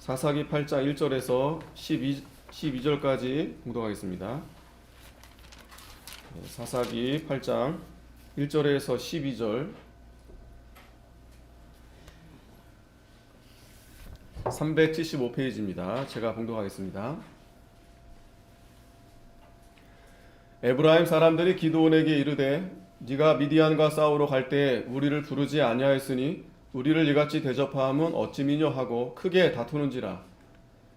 사사기 8장 1절에서 12절까지 공독하겠습니다. 사사기 8장 1절에서 12절 375페이지입니다. 제가 공독하겠습니다. 에브라임 사람들이 기드온에게 이르되 네가 미디안과 싸우러 갈 때 우리를 부르지 아니하였으니 우리를 이같이 대접하함은 어찌미뇨 하고 크게 다투는지라.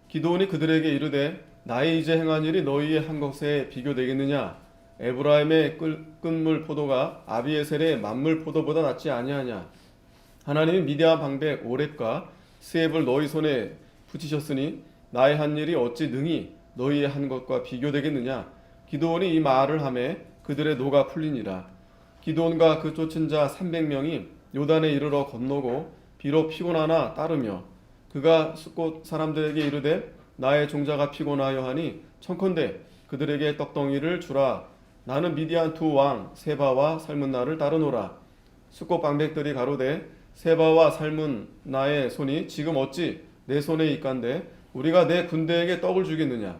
기드온이 그들에게 이르되 나의 이제 행한 일이 너희의 한 것에 비교되겠느냐. 에브라임의 끈물 포도가 아비에셀의 만물 포도보다 낫지 아니하냐. 하나님이 미디안 방백 오렙과 스앱을 너희 손에 붙이셨으니 나의 한 일이 어찌 능히 너희의 한 것과 비교되겠느냐. 기드온이 이 말을 하매 그들의 노가 풀리니라. 기드온과 그 쫓은 자 300명이 요단에 이르러 건너고 비록 피곤하나 따르며 그가 숫곳 사람들에게 이르되 나의 종자가 피곤하여 하니 청컨대 그들에게 떡덩이를 주라. 나는 미디안 두 왕 세바와 살문나를 따르노라. 숫곳 방백들이 가로되 세바와 살문나의 손이 지금 어찌 내 손에 있간데 우리가 내 군대에게 떡을 주겠느냐.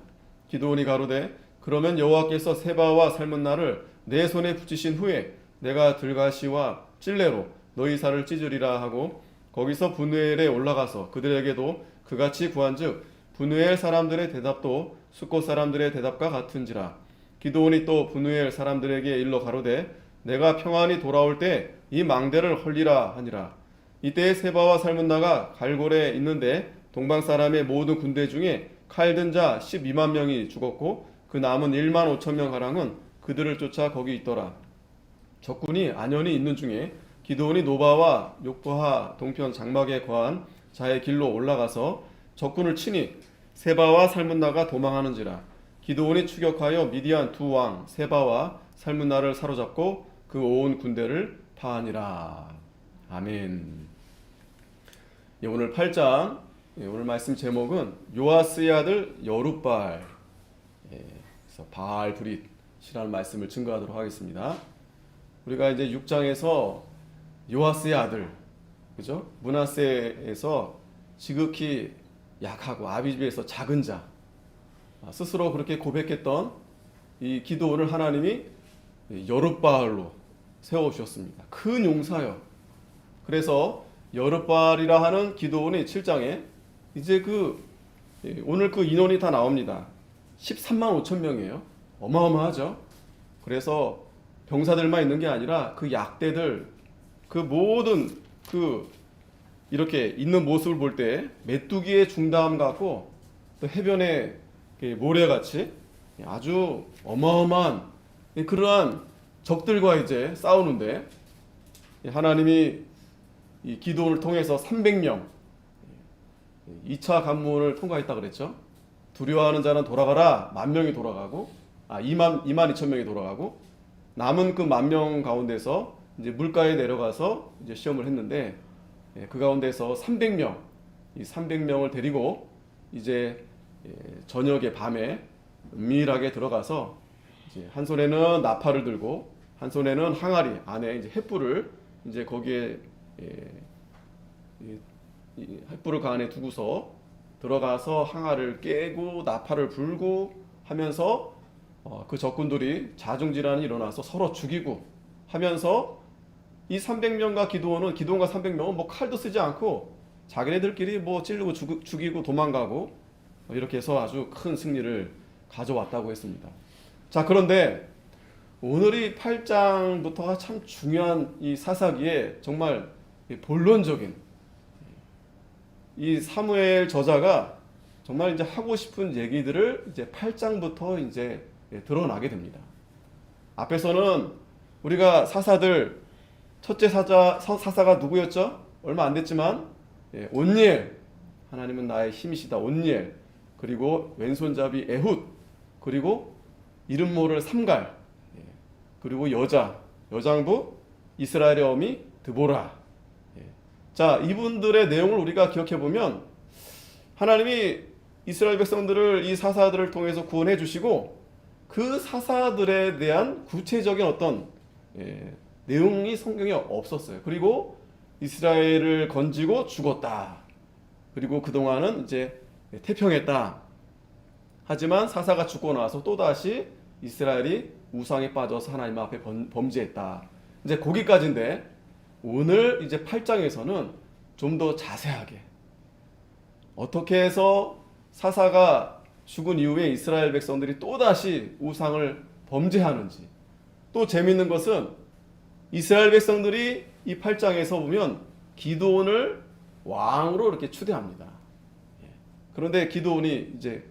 기드온이 가로되 그러면 여호와께서 세바와 살문나를 내 손에 붙이신 후에 내가 들가시와 찔레로 너희 살을 찢으리라 하고 거기서 분우엘에 올라가서 그들에게도 그같이 구한즉 분우엘 사람들의 대답도 숫곳 사람들의 대답과 같은지라. 기드온이 또 분우엘 사람들에게 일러 가로되 내가 평안히 돌아올 때 이 망대를 헐리라 하니라. 이때 세바와 살문나가 갈골에 있는데 동방 사람의 모든 군대 중에 칼든 자 12만 명이 죽었고 그 남은 1만 5천 명 가량은 그들을 쫓아 거기 있더라. 적군이 안연히 있는 중에 기드온이 노바와 욕보하 동편 장막에 거한 자의 길로 올라가서 적군을 치니 세바와 살문나가 도망하는지라. 기드온이 추격하여 미디안 두 왕 세바와 살문나를 사로잡고 그 온 군대를 파하니라. 아멘. 오늘 8장 오늘 말씀 제목은 요아스의 아들 여룻바알 그래서 바알 브릿이라는 말씀을 증거하도록 하겠습니다. 우리가 이제 6장에서 요아스의 아들, 그죠? 므낫세에서 지극히 약하고 아비집에서 작은 자, 스스로 그렇게 고백했던 이 기드온을 하나님이 여룻바알로 세워주셨습니다. 큰 용사요. 그래서 여룻바알이라 하는 기드온이 7장에 이제 오늘 그 인원이 다 나옵니다. 13만 5천 명이에요. 어마어마하죠. 그래서 병사들만 있는 게 아니라 그 약대들, 그 모든 이렇게 있는 모습을 볼 때 메뚜기의 중담 같고 또 해변의 모래같이 아주 어마어마한 그러한 적들과 이제 싸우는데 하나님이 이 기드온을 통해서 300명 2차 관문을 통과했다 그랬죠. 두려워하는 자는 돌아가라. 10,000명이 돌아가고 2만 2천 명이 돌아가고 남은 그 10,000명 가운데서 이제 물가에 내려가서 이제 시험을 했는데 그 가운데서 300명 이 300명을 데리고 이제 저녁에 밤에 은밀하게 들어가서 이제 한 손에는 나팔을 들고 한 손에는 항아리 안에 이제 횃불을 이제 거기에 횃불을 그 안에 두고서 들어가서 항아리를 깨고 나팔을 불고 하면서 그 적군들이 자중질환이 일어나서 서로 죽이고 하면서 이 300명과 기드온과 300명은 뭐 칼도 쓰지 않고 자기네들끼리 뭐 찌르고 죽이고 도망가고 이렇게 해서 아주 큰 승리를 가져왔다고 했습니다. 자, 그런데 오늘이 8장부터가 참 중요한 이 사사기에 정말 본론적인 이 사무엘 저자가 정말 이제 하고 싶은 얘기들을 이제 8장부터 이제 드러나게 됩니다. 앞에서는 우리가 사사들 첫째 사사가 누구였죠? 얼마 안 됐지만 온니엘, 하나님은 나의 힘이시다. 온니엘, 그리고 왼손잡이 에훗, 그리고 이름 모를 삼갈, 그리고 여장부 이스라엘의 어미 드보라. 자, 이분들의 내용을 우리가 기억해 보면 하나님이 이스라엘 백성들을 이 사사들을 통해서 구원해 주시고 그 사사들에 대한 구체적인 어떤 내용이 성경에 없었어요. 그리고 이스라엘을 건지고 죽었다. 그리고 그동안은 이제 태평했다. 하지만 사사가 죽고 나서 또다시 이스라엘이 우상에 빠져서 하나님 앞에 범죄했다. 이제 거기까지인데 오늘 이제 8장에서는 좀 더 자세하게 어떻게 해서 사사가 죽은 이후에 이스라엘 백성들이 또다시 우상을 범죄하는지, 또 재밌는 것은 이스라엘 백성들이 이 8장에서 보면 기드온을 왕으로 이렇게 추대합니다. 그런데 기드온이 이제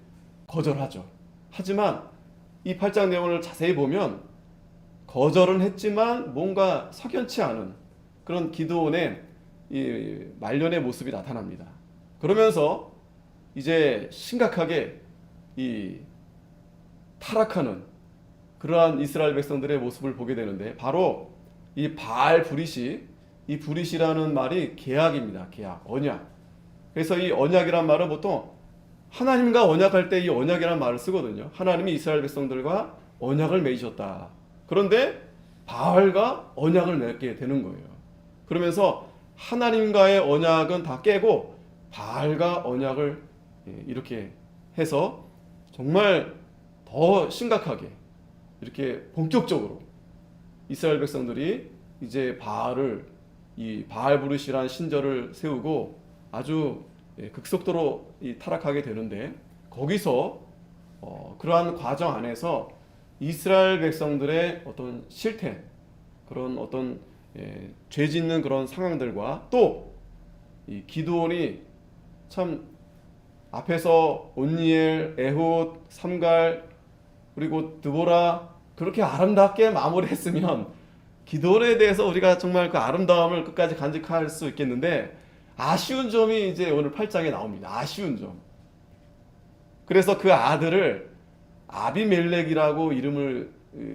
거절하죠. 하지만 이 8장 내용을 자세히 보면 거절은 했지만 뭔가 석연치 않은 그런 기드온의 이 말년의 모습이 나타납니다. 그러면서 이제 심각하게 이 타락하는 그러한 이스라엘 백성들의 모습을 보게 되는데, 바로 이 바알 브릿이, 이 브릿이라는 말이 계약입니다. 계약, 언약. 그래서 이 언약이란 말은 보통 하나님과 언약할 때 이 언약이라는 말을 쓰거든요. 하나님이 이스라엘 백성들과 언약을 맺으셨다. 그런데 바알과 언약을 맺게 되는 거예요. 그러면서 하나님과의 언약은 다 깨고 바알과 언약을 이렇게 해서 정말 더 심각하게 이렇게 본격적으로 이스라엘 백성들이 이제 바알을, 이 바알 브릿이라는 신전을 세우고 아주 극속도로 타락하게 되는데, 거기서 그러한 과정 안에서 이스라엘 백성들의 어떤 실태, 그런 어떤 죄 짓는 그런 상황들과 또 이 기드온이 참 앞에서 온니엘, 에훗, 삼갈 그리고 드보라 그렇게 아름답게 마무리했으면 기드온에 대해서 우리가 정말 그 아름다움을 끝까지 간직할 수 있겠는데, 아쉬운 점이 이제 오늘 8장에 나옵니다. 아쉬운 점. 그래서 그 아들을 아비멜렉이라고 이름을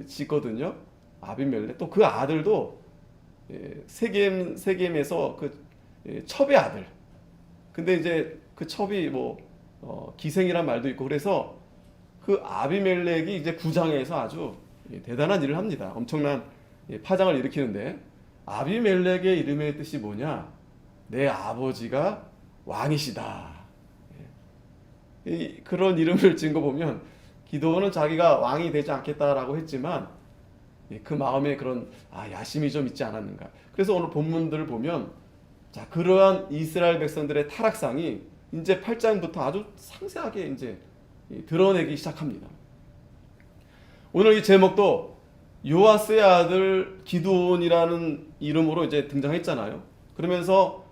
짓거든요. 아비멜렉. 또 그 아들도 세겜에서 그 첩의 아들. 근데 이제 그 첩이 뭐 기생이란 말도 있고, 그래서 그 아비멜렉이 이제 구장에서 아주 대단한 일을 합니다. 엄청난 파장을 일으키는데, 아비멜렉의 이름의 뜻이 뭐냐? 내 아버지가 왕이시다. 그런 이름을 지은 거 보면 기드온은 자기가 왕이 되지 않겠다라고 했지만 그 마음에 그런 야심이 좀 있지 않았는가. 그래서 오늘 본문들을 보면 자, 그러한 이스라엘 백성들의 타락상이 이제 8장부터 아주 상세하게 이제 드러내기 시작합니다. 오늘 이 제목도 요아스의 아들 기드온이라는 이름으로 이제 등장했잖아요. 그러면서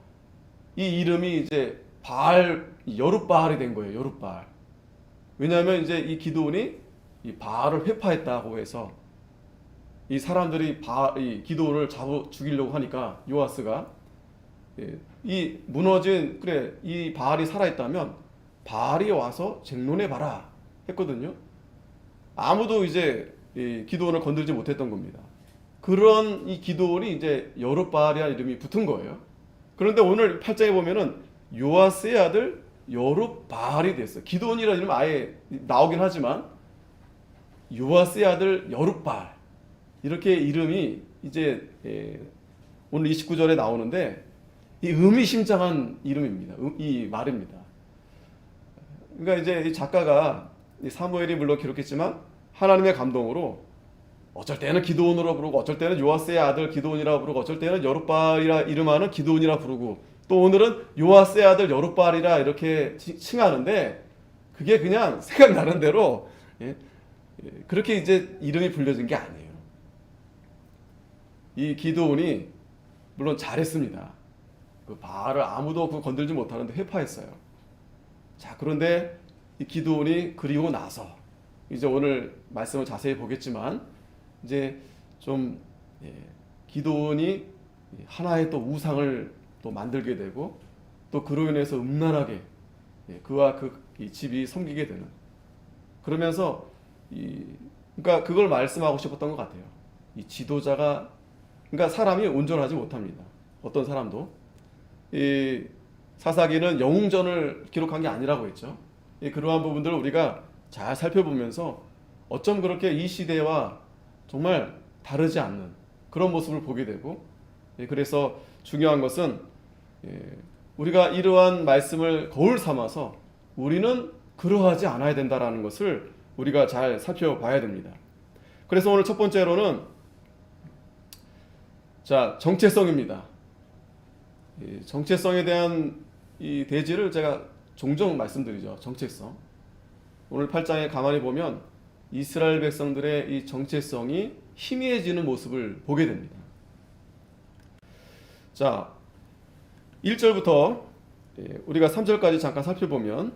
이 이름이 이제 바알, 여룻바알이 된 거예요. 여룻바알. 왜냐하면 이제 이 기드온이 이 바알을 회파했다고 해서 이 사람들이 이 기드온을 죽이려고 하니까 요아스가 이 무너진, 그래 이 바알이 살아있다면 바알이 와서 쟁론해봐라 했거든요. 아무도 이제 이 기드온을 건들지 못했던 겁니다. 그런 이 기드온이 이제 여룻바알이라는 이름이 붙은 거예요. 그런데 오늘 8장에 보면은 요아스의 아들 여룻바알이 됐어요. 기드온이라는 이름 아예 나오긴 하지만 요아스의 아들 여룻바알, 이렇게 이름이 이제 오늘 29절에 나오는데 이 의미심장한 이름입니다. 이 말입니다. 그러니까 이제 이 작가가 사무엘이 물론 기록했지만 하나님의 감동으로 어쩔 때는 기드온으로 부르고, 어쩔 때는 요아스의 아들 기드온이라 부르고, 어쩔 때는 여룻바알이라 이름하는 기드온이라 부르고, 또 오늘은 요아스의 아들 여룻바알이라 이렇게 칭하는데, 그게 그냥 생각나는 대로 그렇게 이제 이름이 불려진 게 아니에요. 이 기드온이 물론 잘했습니다. 그 바알을 아무도 건들지 못하는데 회파했어요. 자, 그런데 이 기드온이 그리고 나서 이제 오늘 말씀을 자세히 보겠지만 이제 좀 기드온이 하나의 또 우상을 또 만들게 되고, 또 그로 인해서 음란하게 그와 이 집이 섬기게 되는, 그러면서 그러니까 그걸 말씀하고 싶었던 것 같아요. 이 지도자가, 그러니까 사람이 온전하지 못합니다. 어떤 사람도. 이 사사기는 영웅전을 기록한 게 아니라고 했죠. 그러한 부분들을 우리가 잘 살펴보면서 어쩜 그렇게 이 시대와 정말 다르지 않는 그런 모습을 보게 되고, 그래서 중요한 것은 우리가 이러한 말씀을 거울 삼아서 우리는 그러하지 않아야 된다라는 것을 우리가 잘 살펴봐야 됩니다. 그래서 오늘 첫 번째로는 자, 정체성입니다. 이 정체성에 대한 이 대지를 제가 종종 말씀드리죠. 정체성. 오늘 8장에 가만히 보면 이스라엘 백성들의 이 정체성이 희미해지는 모습을 보게 됩니다. 자, 1절부터 우리가 3절까지 잠깐 살펴보면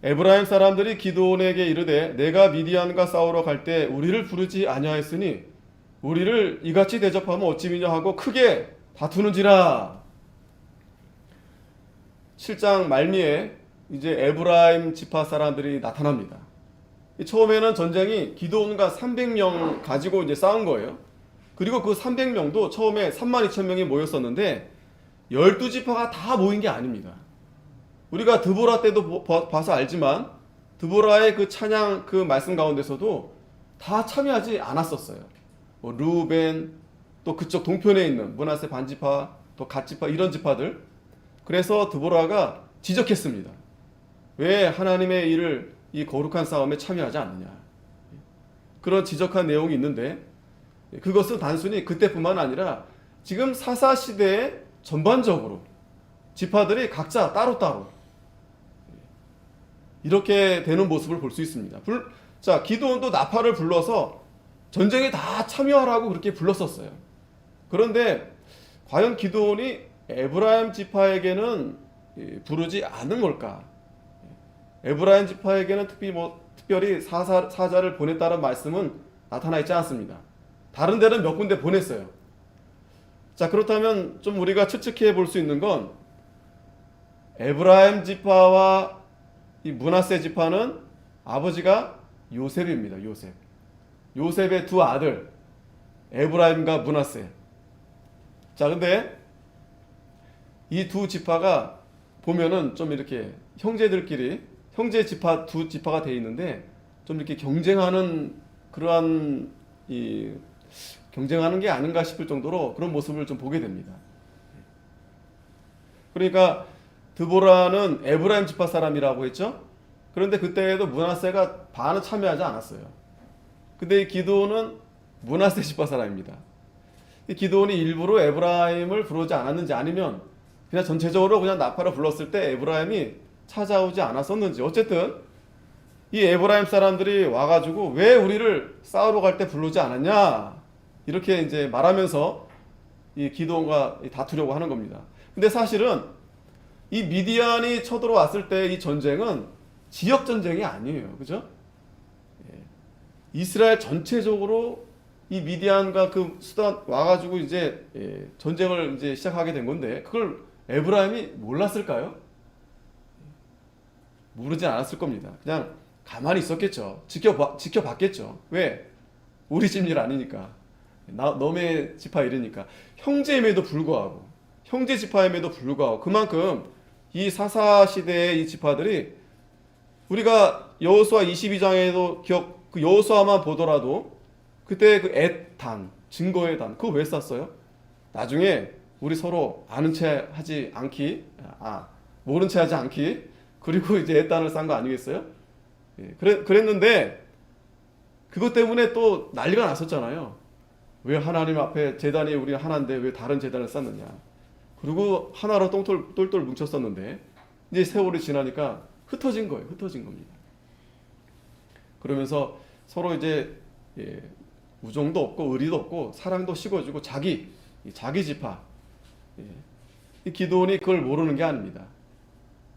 에브라임 사람들이 기드온에게 이르되 내가 미디안과 싸우러 갈 때 우리를 부르지 아니하였으니 우리를 이같이 대접하면 어찌 미냐 하고 크게 다투는지라. 7장 말미에 이제 에브라임 지파 사람들이 나타납니다. 처음에는 전쟁이 기드온과 300명 가지고 이제 싸운 거예요. 그리고 그 300명도 처음에 32,000명이 모였었는데 12지파가 다 모인 게 아닙니다. 우리가 드보라 때도 봐서 알지만 드보라의 그 찬양 그 말씀 가운데서도 다 참여하지 않았었어요. 뭐 루벤, 또 그쪽 동편에 있는 므낫세 반지파, 또 갓지파 이런 지파들. 그래서 드보라가 지적했습니다. 왜 하나님의 일을 이 거룩한 싸움에 참여하지 않느냐. 그런 지적한 내용이 있는데 그것은 단순히 그때뿐만 아니라 지금 사사시대에 전반적으로 지파들이 각자 따로따로 이렇게 되는 모습을 볼 수 있습니다. 자, 기드온도 나팔을 불러서 전쟁에 다 참여하라고 그렇게 불렀었어요. 그런데 과연 기드온이 에브라임 지파에게는 부르지 않은 걸까? 에브라임 지파에게는 특별히 사자를 보냈다는 말씀은 나타나 있지 않습니다. 다른 데는 몇 군데 보냈어요. 자, 그렇다면 좀 우리가 추측해 볼 수 있는 건 에브라임 지파와 이 므낫세 지파는 아버지가 요셉입니다. 요셉의 두 아들 에브라임과 므낫세. 자, 근데 이 두 지파가 보면은 좀 이렇게 형제들끼리 형제 지파 두 지파가 돼 있는데 좀 이렇게 경쟁하는 그러한 경쟁하는 게 아닌가 싶을 정도로 그런 모습을 좀 보게 됩니다. 그러니까 드보라는 에브라임 지파 사람이라고 했죠. 그런데 그때에도 므낫세가 반은 참여하지 않았어요. 근데 이 기드온은 므낫세 지파 사람입니다. 이 기드온이 일부러 에브라임을 부르지 않았는지 아니면 그냥 전체적으로 그냥 나팔을 불렀을 때 에브라임이 찾아오지 않았었는지 어쨌든 이 에브라임 사람들이 와가지고 왜 우리를 싸우러 갈 때 부르지 않았냐 이렇게 이제 말하면서 이 기드온과 다투려고 하는 겁니다. 근데 사실은 이 미디안이 쳐들어왔을 때 이 전쟁은 지역 전쟁이 아니에요, 그죠? 이스라엘 전체적으로 이 미디안과 그 수단 와가지고 이제 전쟁을 이제 시작하게 된 건데 그걸 에브라임이 몰랐을까요? 모르진 않았을 겁니다. 그냥 가만히 있었겠죠. 지켜봤겠죠. 왜? 우리 집 일 아니니까. 너네 지파 일이니까. 형제임에도 불구하고 형제 지파임에도 불구하고 그만큼 이 사사 시대의 이 지파들이 우리가 여호수아 22장에도 그 여호수아만 보더라도 그때 그 엣단 증거의 단 그거 왜 쌌어요? 나중에 우리 서로 아는 체 하지 않기 모른 체 하지 않기 그리고 이제 엣단을 싼 거 아니겠어요? 그랬는데 그것 때문에 또 난리가 났었잖아요. 왜 하나님 앞에 제단이 우리 하나인데 왜 다른 제단을 쌓느냐. 그리고 하나로 똘똘 뭉쳤었는데 이제 세월이 지나니까 흩어진 거예요. 흩어진 겁니다. 그러면서 서로 이제 우정도 없고 의리도 없고 사랑도 식어지고 자기 지파 이 기드온이 그걸 모르는 게 아닙니다.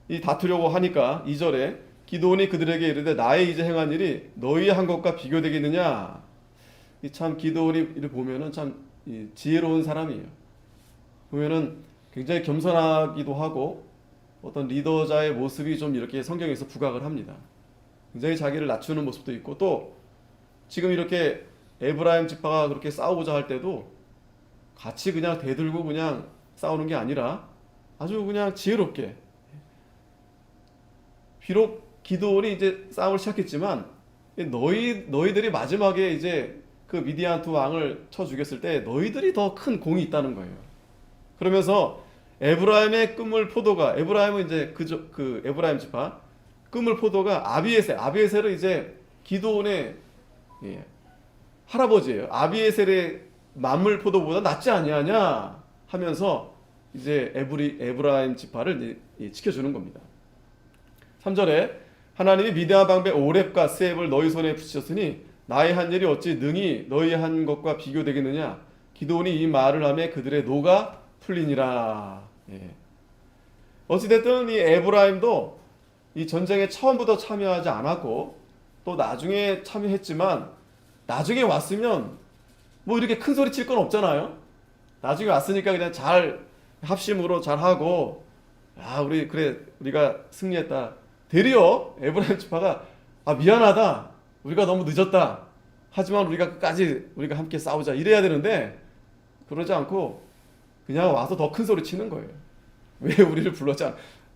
이 다투려고 하니까 2절에 기드온이 그들에게 이르되 나의 이제 행한 일이 너희 한 것과 비교되겠느냐. 이 참 기드온이 보면은 참 지혜로운 사람이에요. 보면은 굉장히 겸손하기도 하고 어떤 리더자의 모습이 좀 이렇게 성경에서 부각을 합니다. 굉장히 자기를 낮추는 모습도 있고 또 지금 이렇게 에브라임 지파가 그렇게 싸우고자 할 때도 같이 그냥 대들고 그냥 싸우는 게 아니라 아주 그냥 지혜롭게 비록 기드온이 이제 싸움을 시작했지만 너희들이 마지막에 이제 그 미디안 두 왕을 쳐 죽였을 때 너희들이 더 큰 공이 있다는 거예요. 그러면서 에브라임의 끄물 포도가, 에브라임은 이제 그 에브라임 지파 끄물 포도가 아비에셀은 이제 기드온의 예, 할아버지예요. 아비에셀의 만물 포도보다 낫지 아니하냐 하면서 이제 에브라임 지파를 지켜주는 겁니다. 3절에 하나님이 미디안 방배 오렙과 스앱을 너희 손에 붙이셨으니 나의 한 일이 어찌 능히 너희 한 것과 비교되겠느냐. 기드온이 이 말을 하며 그들의 노가 풀리니라. 예. 어찌됐든 이 에브라임도 이 전쟁에 처음부터 참여하지 않았고 또 나중에 참여했지만 나중에 왔으면 뭐 이렇게 큰 소리 칠 건 없잖아요. 나중에 왔으니까 그냥 잘 합심으로 잘 하고 우리가 승리했다. 되려 에브라임 지파가 미안하다. 우리가 너무 늦었다. 하지만 우리가 끝까지 우리가 함께 싸우자. 이래야 되는데 그러지 않고 그냥 와서 더 큰 소리 치는 거예요. 왜 우리를 불렀지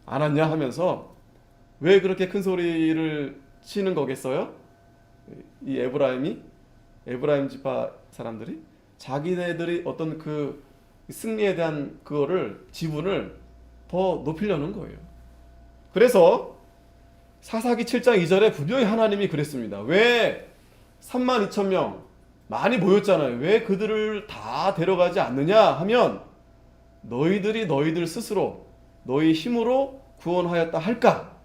않았냐 하면서 왜 그렇게 큰 소리를 치는 거겠어요? 이 에브라임 지파 사람들이 자기네들이 어떤 그 승리에 대한 그거를 지분을 더 높이려는 거예요. 그래서 사사기 7장 2절에 분명히 하나님이 그랬습니다. 왜 32,000명 많이 모였잖아요. 왜 그들을 다 데려가지 않느냐 하면 너희들이 너희들 스스로 너희 힘으로 구원하였다 할까?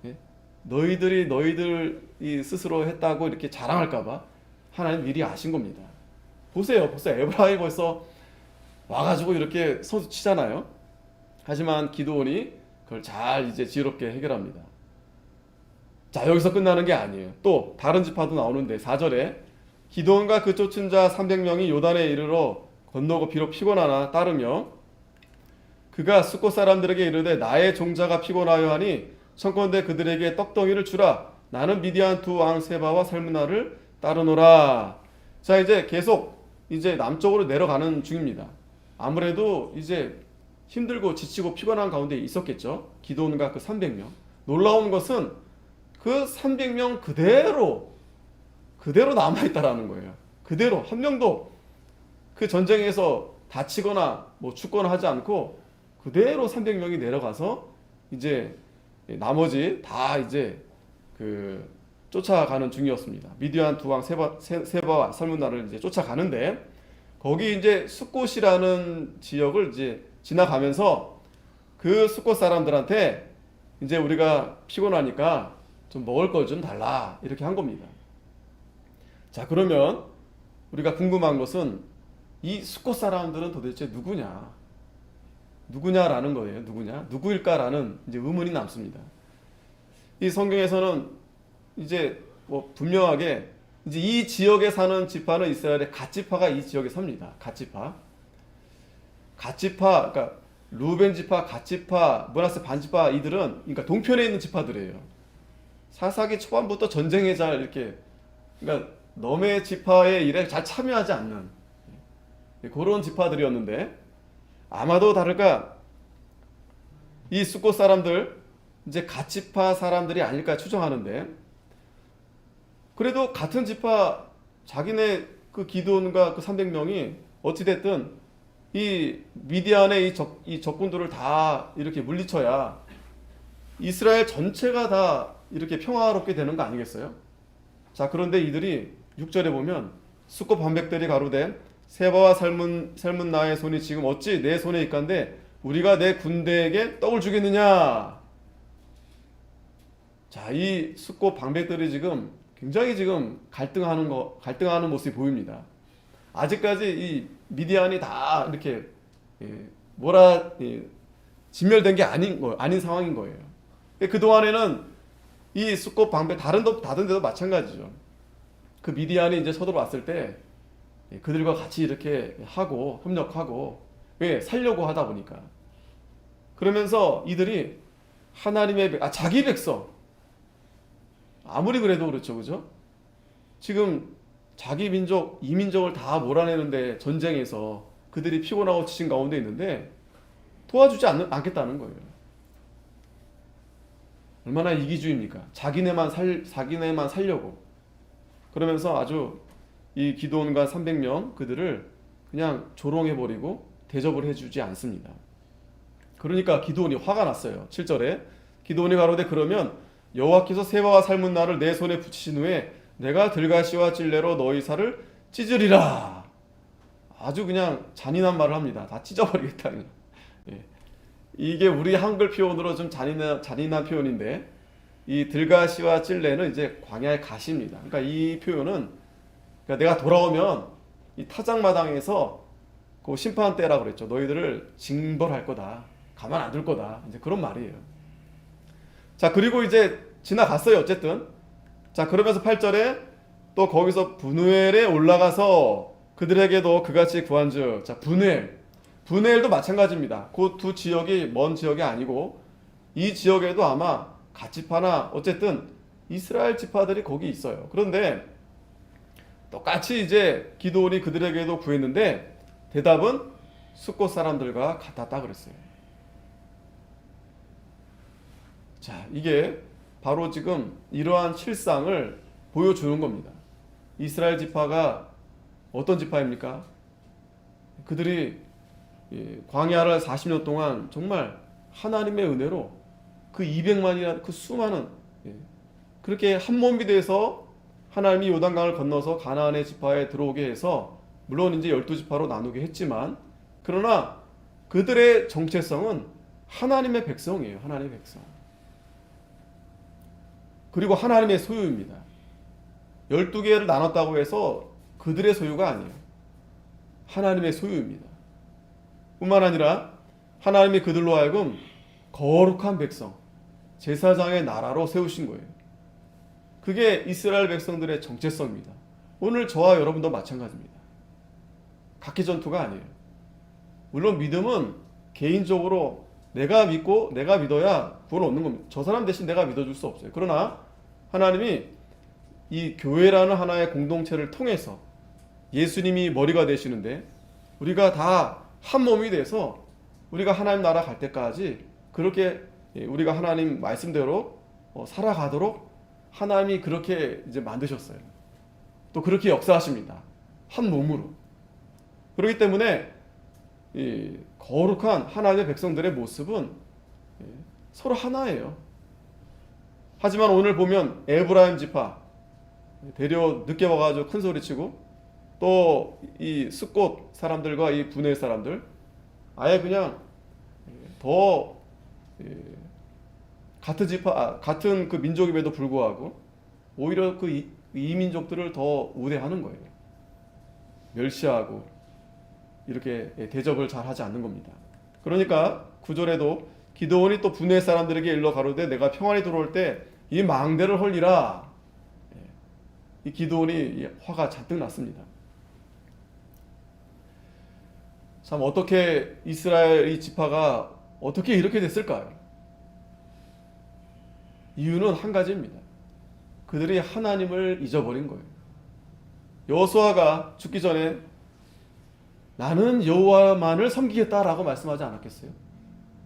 예? 너희들이 너희들이 스스로 했다고 이렇게 자랑할까봐 하나님 미리 아신 겁니다. 보세요. 에브라임이 벌써 와가지고 이렇게 선수 치잖아요. 하지만 기드온이 그걸 잘 이제 지혜롭게 해결합니다. 자, 여기서 끝나는 게 아니에요. 또 다른 지파도 나오는데 4절에 기드온과 그 쫓은 자 300명이 요단에 이르러 건너고 비록 피곤하나 따르며 그가 숫곳 사람들에게 이르되 나의 종자가 피곤하여 하니 청컨대 그들에게 떡덩이를 주라. 나는 미디안 두 왕 세바와 살문나를 따르노라. 자, 이제 계속 이제 남쪽으로 내려가는 중입니다. 아무래도 이제 힘들고 지치고 피곤한 가운데 있었겠죠. 기드온과 그 300명. 놀라운 것은 그 300명 그대로 남아있다라는 거예요. 그대로 한 명도 그 전쟁에서 다치거나 뭐 죽거나 하지 않고 그대로 300명이 내려가서 이제 나머지 다 이제 그 쫓아가는 중이었습니다. 미디안 두 왕 세바와 살문나를 이제 쫓아가는데 거기 이제 숫곳이라는 지역을 이제 지나가면서 그 숫곳 사람들한테 이제 우리가 피곤하니까 좀 먹을 걸 좀 달라 이렇게 한 겁니다. 자, 그러면 우리가 궁금한 것은 이 숫곳 사람들은 도대체 누구냐라는 거예요. 누구일까라는 이제 의문이 남습니다. 이 성경에서는 이제 뭐 분명하게 이제 이 지역에 사는 지파는 이스라엘의 갓지파가 이 지역에 삽니다. 갓지파, 그러니까 루벤 지파, 갓지파, 므낫세 반지파 이들은 그러니까 동편에 있는 지파들이에요. 사사기 초반부터 전쟁에 잘 이렇게 그러니까 너네 지파의 일에 잘 참여하지 않는 그런 지파들이었는데 아마도 다를까 이 숫곳 사람들 이제 갓지파 사람들이 아닐까 추정하는데 그래도 같은 지파 자기네 그 기드온과 그 300명이 어찌됐든 이 미디안의 이 적군들을 다 이렇게 물리쳐야 이스라엘 전체가 다 이렇게 평화롭게 되는 거 아니겠어요? 자, 그런데 이들이 6절에 보면 숫곳 반백들이 가로되 세바와 살문나의 손이 지금 어찌 내 손에 있간데 우리가 내 군대에게 떡을 주겠느냐. 자, 이 숫곳 방백들이 지금 굉장히 지금 갈등하는 모습이 보입니다. 아직까지 이 미디안이 다 이렇게 진멸된 게 아닌 상황인 거예요. 그 동안에는 이 숫곳 방백 다른 데도 마찬가지죠. 그 미디안이 이제 서들어왔을 때 그들과 같이 이렇게 하고 협력하고 왜 살려고 하다 보니까 그러면서 이들이 하나님의 자기 백성 아무리 그래도 그죠? 지금 자기 민족 이민족을 다 몰아내는데 전쟁에서 그들이 피곤하고 지친 가운데 있는데 도와주지 않겠다는 거예요. 얼마나 이기주의입니까? 자기네만 살려고 그러면서 아주 이 기드온과 300명 그들을 그냥 조롱해버리고 대접을 해주지 않습니다. 그러니까 기드온이 화가 났어요. 7절에 기드온이 가로되 그러면 여호와께서 세바와 삶은 나를 내 손에 붙이신 후에 내가 들가시와 찔레로 너희 살을 찢으리라. 아주 그냥 잔인한 말을 합니다. 다 찢어버리겠다. 예. 이게 우리 한글 표현으로 좀 잔인한 표현인데, 이 들가시와 찔레는 이제 광야의 가시입니다. 그러니까 이 표현은, 그러니까 내가 돌아오면 이 타작마당에서 그 심판 때라고 그랬죠. 너희들을 징벌할 거다. 가만 안 둘 거다. 이제 그런 말이에요. 자, 그리고 이제 지나갔어요. 어쨌든. 자, 그러면서 8절에 또 거기서 분우엘에 올라가서 그들에게도 그같이 구한즉. 자, 분우엘도 마찬가지입니다. 그 두 지역이 먼 지역이 아니고 이 지역에도 아마 갓지파나 어쨌든 이스라엘 지파들이 거기 있어요. 그런데 똑같이 이제 기드온이 그들에게도 구했는데 대답은 숫곳 사람들과 같았다 그랬어요. 자, 이게 바로 지금 이러한 실상을 보여주는 겁니다. 이스라엘 지파가 어떤 지파입니까? 그들이 광야를 40년 동안 정말 하나님의 은혜로 그 200만이라는 그 수많은, 그렇게 한 몸이 돼서 하나님이 요단강을 건너서 가나안의 지파에 들어오게 해서 물론 이제 12지파로 나누게 했지만, 그러나 그들의 정체성은 하나님의 백성이에요. 하나님의 백성. 그리고 하나님의 소유입니다. 12개를 나눴다고 해서 그들의 소유가 아니에요. 하나님의 소유입니다. 뿐만 아니라 하나님이 그들로 하여금 거룩한 백성, 제사장의 나라로 세우신 거예요. 그게 이스라엘 백성들의 정체성입니다. 오늘 저와 여러분도 마찬가지입니다. 각기 전투가 아니에요. 물론 믿음은 개인적으로 내가 믿고 내가 믿어야 구원 얻는 겁니다. 저 사람 대신 내가 믿어줄 수 없어요. 그러나 하나님이 이 교회라는 하나의 공동체를 통해서 예수님이 머리가 되시는데 우리가 다 한 몸이 돼서 우리가 하나님 나라 갈 때까지 그렇게 우리가 하나님 말씀대로 살아가도록 하나님이 그렇게 이제 만드셨어요. 또 그렇게 역사하십니다. 한 몸으로. 그렇기 때문에 이 거룩한 하나님의 백성들의 모습은 서로 하나예요. 하지만 오늘 보면 에브라임 지파 대려 늦게 와가지고 큰 소리치고 또 이 숫곳 사람들과 이 분의 사람들 아예 그냥 더 같은 지파 같은 그 민족임에도 불구하고 오히려 그 이민족들을 더 우대하는 거예요. 멸시하고 이렇게 대접을 잘 하지 않는 겁니다. 그러니까 9절에도 기드온이 또 분의 사람들에게 일러 가로되 내가 평안히 들어올 때 이 망대를 헐리라. 이 기드온이 화가 잔뜩 났습니다. 참 어떻게 이스라엘 이 지파가 어떻게 이렇게 됐을까요? 이유는 한 가지입니다. 그들이 하나님을 잊어버린 거예요. 여호수아가 죽기 전에 나는 여호와만을 섬기겠다라고 말씀하지 않았겠어요?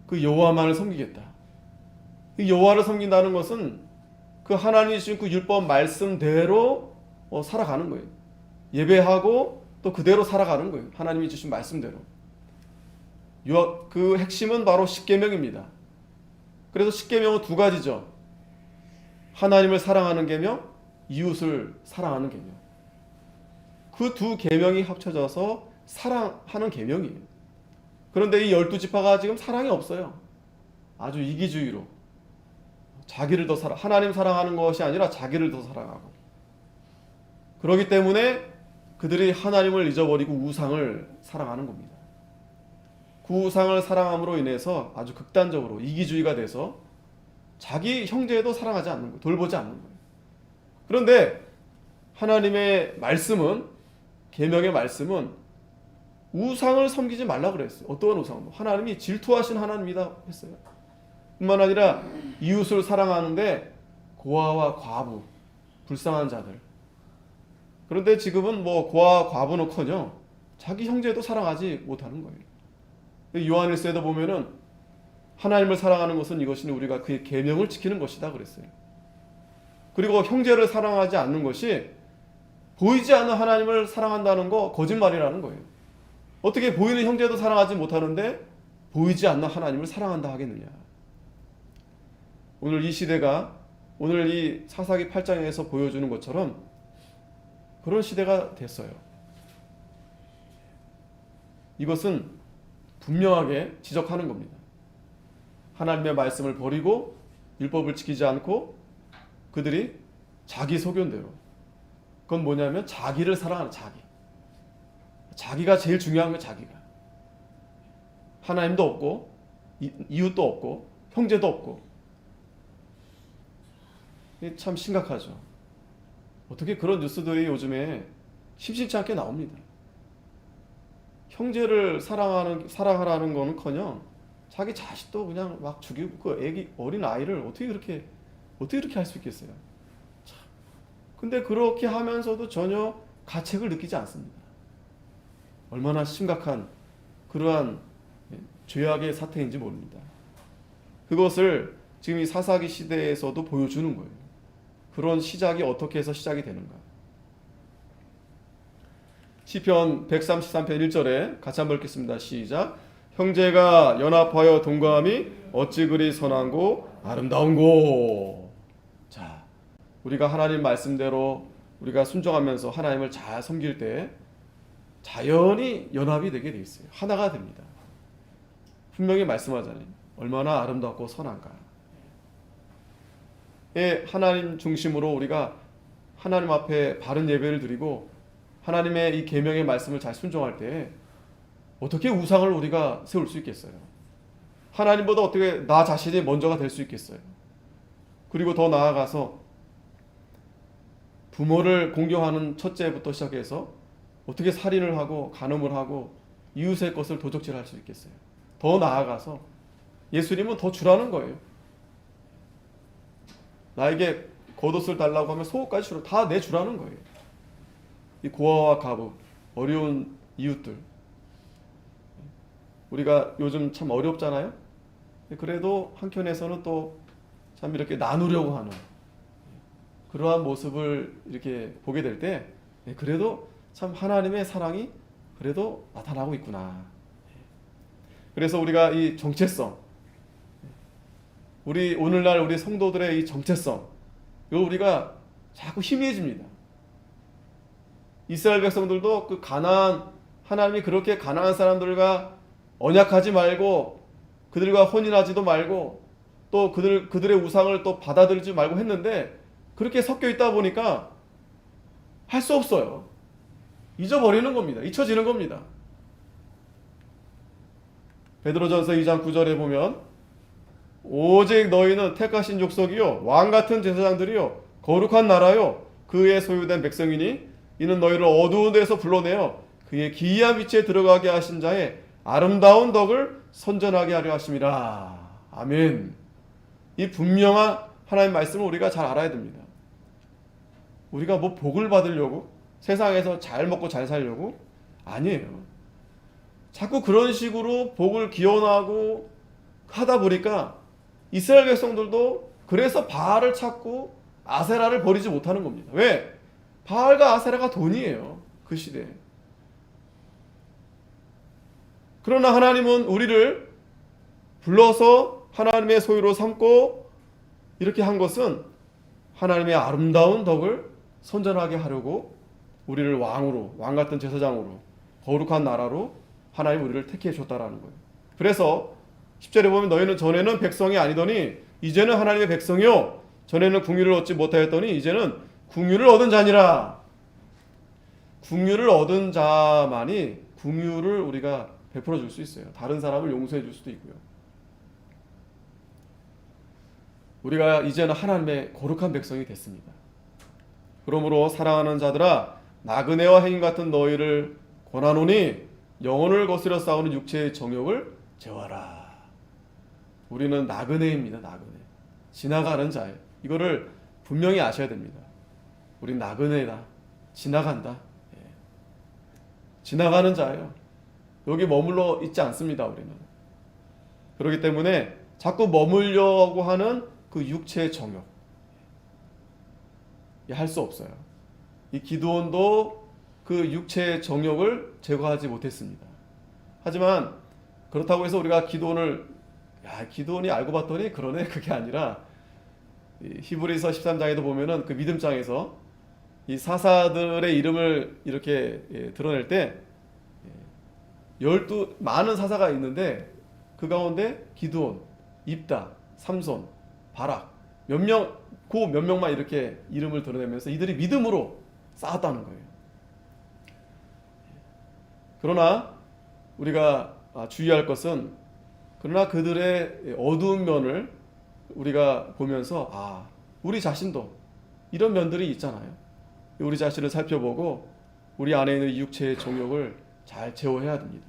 그 여호와만을 섬기겠다. 이 여호와를 섬긴다는 것은 그 하나님이 주신 그 율법 말씀대로 살아가는 거예요. 예배하고 또 그대로 살아가는 거예요. 하나님이 주신 말씀대로. 그 핵심은 바로 십계명입니다. 그래서 십계명은 두 가지죠. 하나님을 사랑하는 계명, 이웃을 사랑하는 계명. 그 두 계명이 합쳐져서 사랑하는 계명이에요. 그런데 이 12지파가 지금 사랑이 없어요. 아주 이기주의로 자기를 더 하나님 사랑하는 것이 아니라 자기를 더 사랑하고, 그렇기 때문에 그들이 하나님을 잊어버리고 우상을 사랑하는 겁니다. 그 우상을 사랑함으로 인해서 아주 극단적으로 이기주의가 돼서 자기 형제도 사랑하지 않는 거예요. 돌보지 않는 거예요. 그런데 하나님의 말씀은, 계명의 말씀은 우상을 섬기지 말라 그랬어요. 어떠한 우상도. 하나님이 질투하신 하나님이다 했어요. 뿐만 아니라 이웃을 사랑하는데 고아와 과부, 불쌍한 자들. 그런데 지금은 뭐 고아와 과부는커녕 자기 형제도 사랑하지 못하는 거예요. 요한일서에도 보면은 하나님을 사랑하는 것은 이것이니 우리가 그의 계명을 지키는 것이다 그랬어요. 그리고 형제를 사랑하지 않는 것이 보이지 않는 하나님을 사랑한다는 거 거짓말이라는 거예요. 어떻게 보이는 형제도 사랑하지 못하는데 보이지 않는 하나님을 사랑한다 하겠느냐. 오늘 이 시대가 오늘 이 사사기 8장에서 보여주는 것처럼 그런 시대가 됐어요. 이것은 분명하게 지적하는 겁니다. 하나님의 말씀을 버리고 율법을 지키지 않고 그들이 자기 소견대로, 그건 뭐냐면 자기를 사랑하는 자기가 제일 중요한 거예요. 자기가 하나님도 없고 이웃도 없고 형제도 없고. 이게 참 심각하죠. 어떻게 그런 뉴스들이 요즘에 심심치 않게 나옵니다. 형제를 사랑하라는 거는커녕 자기 자식도 그냥 막 죽이고 그 어린 아이를 어떻게 그렇게 할 수 있겠어요? 참. 근데 그렇게 하면서도 전혀 가책을 느끼지 않습니다. 얼마나 심각한 그러한 죄악의 사태인지 모릅니다. 그것을 지금 이 사사기 시대에서도 보여주는 거예요. 그런 시작이 어떻게 해서 시작이 되는가. 시편 133편 1절에 같이 한번 읽겠습니다. 시작. 형제가 연합하여 동거함이 어찌 그리 선한고 아름다운고. 자, 우리가 하나님 말씀대로 우리가 순종하면서 하나님을 잘 섬길 때 자연히 연합이 되게 돼 있어요. 하나가 됩니다. 분명히 말씀하잖아요. 얼마나 아름답고 선한가. 하나님 중심으로 우리가 하나님 앞에 바른 예배를 드리고 하나님의 이 계명의 말씀을 잘 순종할 때 어떻게 우상을 우리가 세울 수 있겠어요? 하나님보다 어떻게 나 자신이 먼저가 될 수 있겠어요? 그리고 더 나아가서 부모를 공경하는 첫째부터 시작해서 어떻게 살인을 하고 간음을 하고 이웃의 것을 도적질할 수 있겠어요? 더 나아가서 예수님은 더 주라는 거예요. 나에게 겉옷을 달라고 하면 속옷까지 주라. 다 내주라는 거예요. 이 고아와 가부, 어려운 이웃들. 우리가 요즘 참 어렵잖아요. 그래도 한켠에서는 또 참 이렇게 나누려고 하는 그러한 모습을 이렇게 보게 될 때 그래도 참 하나님의 사랑이 그래도 나타나고 있구나. 그래서 우리가 이 정체성, 우리 오늘날 우리 성도들의 이 정체성, 이거 우리가 자꾸 희미해집니다. 이스라엘 백성들도 그 가나안, 하나님이 그렇게 가나안 사람들과 언약하지 말고 그들과 혼인하지도 말고 또 그들의 우상을 또 받아들이지 말고 했는데 그렇게 섞여 있다 보니까 할 수 없어요. 잊어버리는 겁니다. 잊혀지는 겁니다. 베드로전서 2장 9절에 보면 오직 너희는 택하신 족속이요 왕같은 제사장들이요 거룩한 나라요 그의 소유된 백성이니 이는 너희를 어두운 데서 불러내어 그의 기이한 빛에 들어가게 하신 자의 아름다운 덕을 선전하게 하려 하심이라. 아멘. 이 분명한 하나님의 말씀을 우리가 잘 알아야 됩니다. 우리가 뭐 복을 받으려고 세상에서 잘 먹고 잘 살려고 아니에요. 자꾸 그런 식으로 복을 기원하고 하다 보니까 이스라엘 백성들도 그래서 바알을 찾고 아세라를 버리지 못하는 겁니다. 왜? 바알과 아세라가 돈이에요. 그 시대에. 그러나 하나님은 우리를 불러서 하나님의 소유로 삼고 이렇게 한 것은 하나님의 아름다운 덕을 선전하게 하려고 우리를 왕으로, 왕같은 제사장으로, 거룩한 나라로 하나님 우리를 택해 줬다라는 거예요. 그래서 10절에 보면 너희는 전에는 백성이 아니더니 이제는 하나님의 백성이요 전에는 궁유를 얻지 못하였더니 이제는 궁유를 얻은 자니라. 궁유를 얻은 자만이 궁유를 우리가 베풀어 줄 수 있어요. 다른 사람을 용서해 줄 수도 있고요. 우리가 이제는 하나님의 거룩한 백성이 됐습니다. 그러므로 사랑하는 자들아 나그네와 행인 같은 너희를 권하노니 영혼을 거스려 싸우는 육체의 정욕을 제어하라. 우리는 나그네입니다. 나그네. 지나가는 자예요. 이거를 분명히 아셔야 됩니다. 우린 나그네다. 지나간다. 예. 지나가는 자예요. 여기 머물러 있지 않습니다. 우리는. 그렇기 때문에 자꾸 머물려고 하는 그 육체의 정욕 할 수 없어요. 이 기드온도 그 육체의 정욕을 제거하지 못했습니다. 하지만 그렇다고 해서 우리가 기드온을 기드온이 알고 봤더니 그러네, 그게 아니라 이 히브리서 13장에도 보면은 그 믿음장에서 이 사사들의 이름을 이렇게 드러낼 때 12 많은 사사가 있는데 그 가운데 기드온, 입다, 삼손, 바락 몇 명, 그 몇 명만 이렇게 이름을 드러내면서 이들이 믿음으로 싸웠다는 거예요. 그러나 우리가 주의할 것은, 그러나 그들의 어두운 면을 우리가 보면서 우리 자신도 이런 면들이 있잖아요. 우리 자신을 살펴보고 우리 안에 있는 육체의 정욕을 잘 제어해야 됩니다.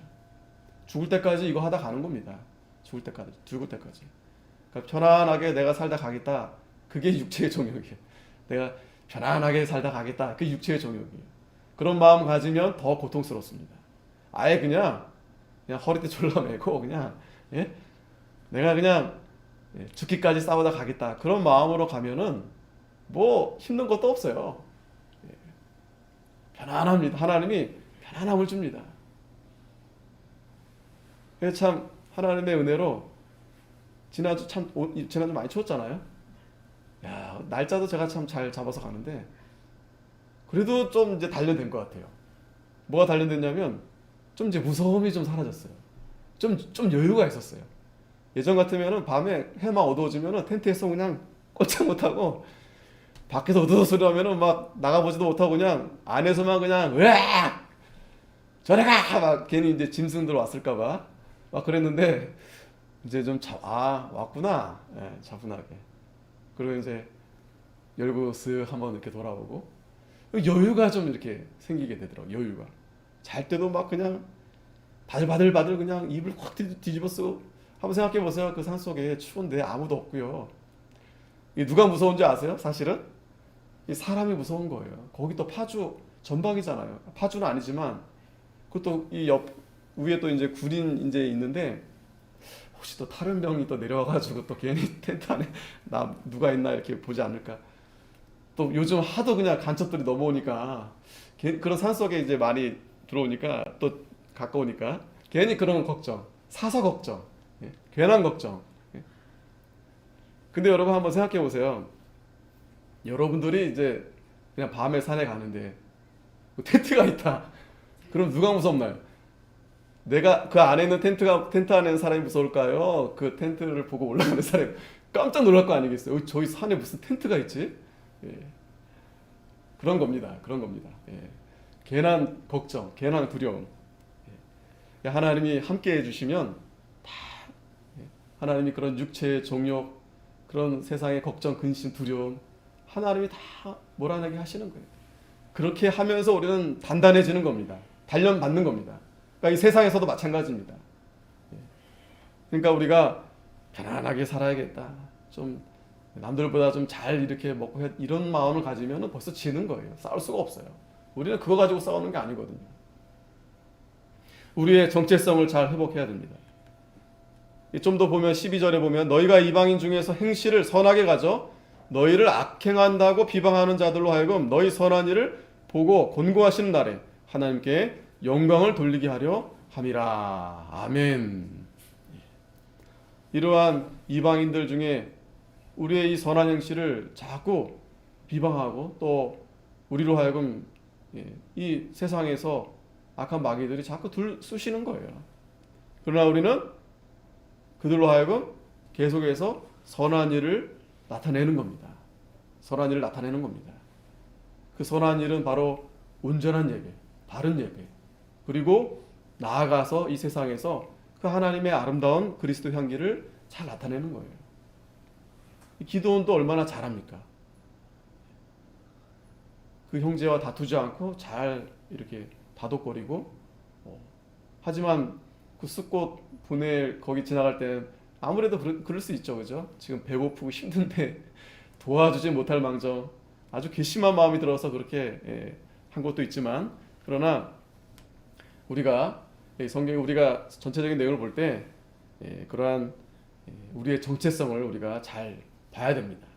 죽을 때까지 이거 하다 가는 겁니다. 죽을 때까지. 그러니까 편안하게 내가 살다 가겠다. 그게 육체의 정욕이에요. 내가 편안하게 살다 가겠다. 그게 육체의 정욕이에요. 그런 마음 가지면 더 고통스럽습니다. 아예 그냥 허리띠 졸라매고 그냥 내가 그냥 죽기까지 싸우다 가겠다. 그런 마음으로 가면은 뭐 힘든 것도 없어요. 편안합니다. 하나님이 편안함을 줍니다. 그래서 참 하나님의 은혜로 지난주 많이 추웠잖아요. 날짜도 제가 참 잘 잡아서 가는데 그래도 좀 이제 단련된 것 같아요. 뭐가 단련됐냐면 좀 이제 무서움이 좀 사라졌어요. 좀 여유가 있었어요. 예전 같으면은 밤에 해만 어두워지면은 텐트에서 그냥 꼼짝 못하고 밖에서 어두워 소리 나면은 막 나가보지도 못하고 그냥 안에서만 그냥 으악 저래가 막 괜히 이제 짐승들 왔을까봐 막 그랬는데 이제 좀 왔구나. 차분하게. 그리고 이제 열고 쓱 한번 이렇게 돌아보고 여유가 좀 이렇게 생기게 되더라고요. 여유가. 잘 때도 막 그냥 바들바들 그냥 입을 확 뒤집어 쓰고 한번 생각해 보세요. 그 산속에 추운데 아무도 없고요. 누가 무서운지 아세요? 사실은 이 사람이 무서운 거예요. 거기 또 파주 전방이잖아요. 파주는 아니지만 그것도 이 옆 위에 또 이제 구린 이제 있는데 혹시 또 다른 병이 또 내려와가지고 또 괜히 텐트 안에 누가 있나 이렇게 보지 않을까. 또 요즘 하도 그냥 간첩들이 넘어오니까 그런 산속에 이제 많이 들어오니까 또 가까우니까 괜히 그런 걱정, 사서 걱정, 괜한 걱정. 근데 여러분 한번 생각해 보세요. 여러분들이 이제 그냥 밤에 산에 가는데 텐트가 있다. 그럼 누가 무섭나요? 내가 그 안에 있는 텐트 안에 있는 사람이 무서울까요? 그 텐트를 보고 올라가는 사람이 깜짝 놀랄 거 아니겠어요? 저희 산에 무슨 텐트가 있지? 그런 겁니다. 괜한 걱정, 괜한 두려움. 하나님이 함께 해주시면 다 하나님이 그런 육체의 정욕, 그런 세상의 걱정, 근심, 두려움 하나님이 다 몰아내게 하시는 거예요. 그렇게 하면서 우리는 단단해지는 겁니다. 단련받는 겁니다. 그러니까 이 세상에서도 마찬가지입니다. 그러니까 우리가 편안하게 살아야겠다. 좀 남들보다 좀 잘 이렇게 먹고 이런 마음을 가지면 벌써 지는 거예요. 싸울 수가 없어요. 우리는 그거 가지고 싸우는 게 아니거든요. 우리의 정체성을 잘 회복해야 됩니다. 좀 더 보면 12절에 보면 너희가 이방인 중에서 행실을 선하게 가져 너희를 악행한다고 비방하는 자들로 하여금 너희 선한 일을 보고 권고하시는 날에 하나님께 영광을 돌리게 하려 함이라. 아멘. 이러한 이방인들 중에 우리의 이 선한 행실을 자꾸 비방하고 또 우리로 하여금 이 세상에서 악한 마귀들이 자꾸 쑤시는 거예요. 그러나 우리는 그들로 하여금 계속해서 선한 일을 나타내는 겁니다. 선한 일을 나타내는 겁니다. 그 선한 일은 바로 온전한 예배, 바른 예배, 그리고 나아가서 이 세상에서 그 하나님의 아름다운 그리스도 향기를 잘 나타내는 거예요. 기도원도 얼마나 잘합니까? 그 형제와 다투지 않고 잘 이렇게 다독거리고 하지만 그 숲꽃 분해 거기 지나갈 때 아무래도 그럴 수 있죠. 그죠? 지금 배고프고 힘든데 도와주지 못할 망정 아주 괘씸한 마음이 들어서 그렇게 한 것도 있지만, 그러나 우리가 성경에 우리가 전체적인 내용을 볼 때 그러한 우리의 정체성을 우리가 잘 봐야 됩니다.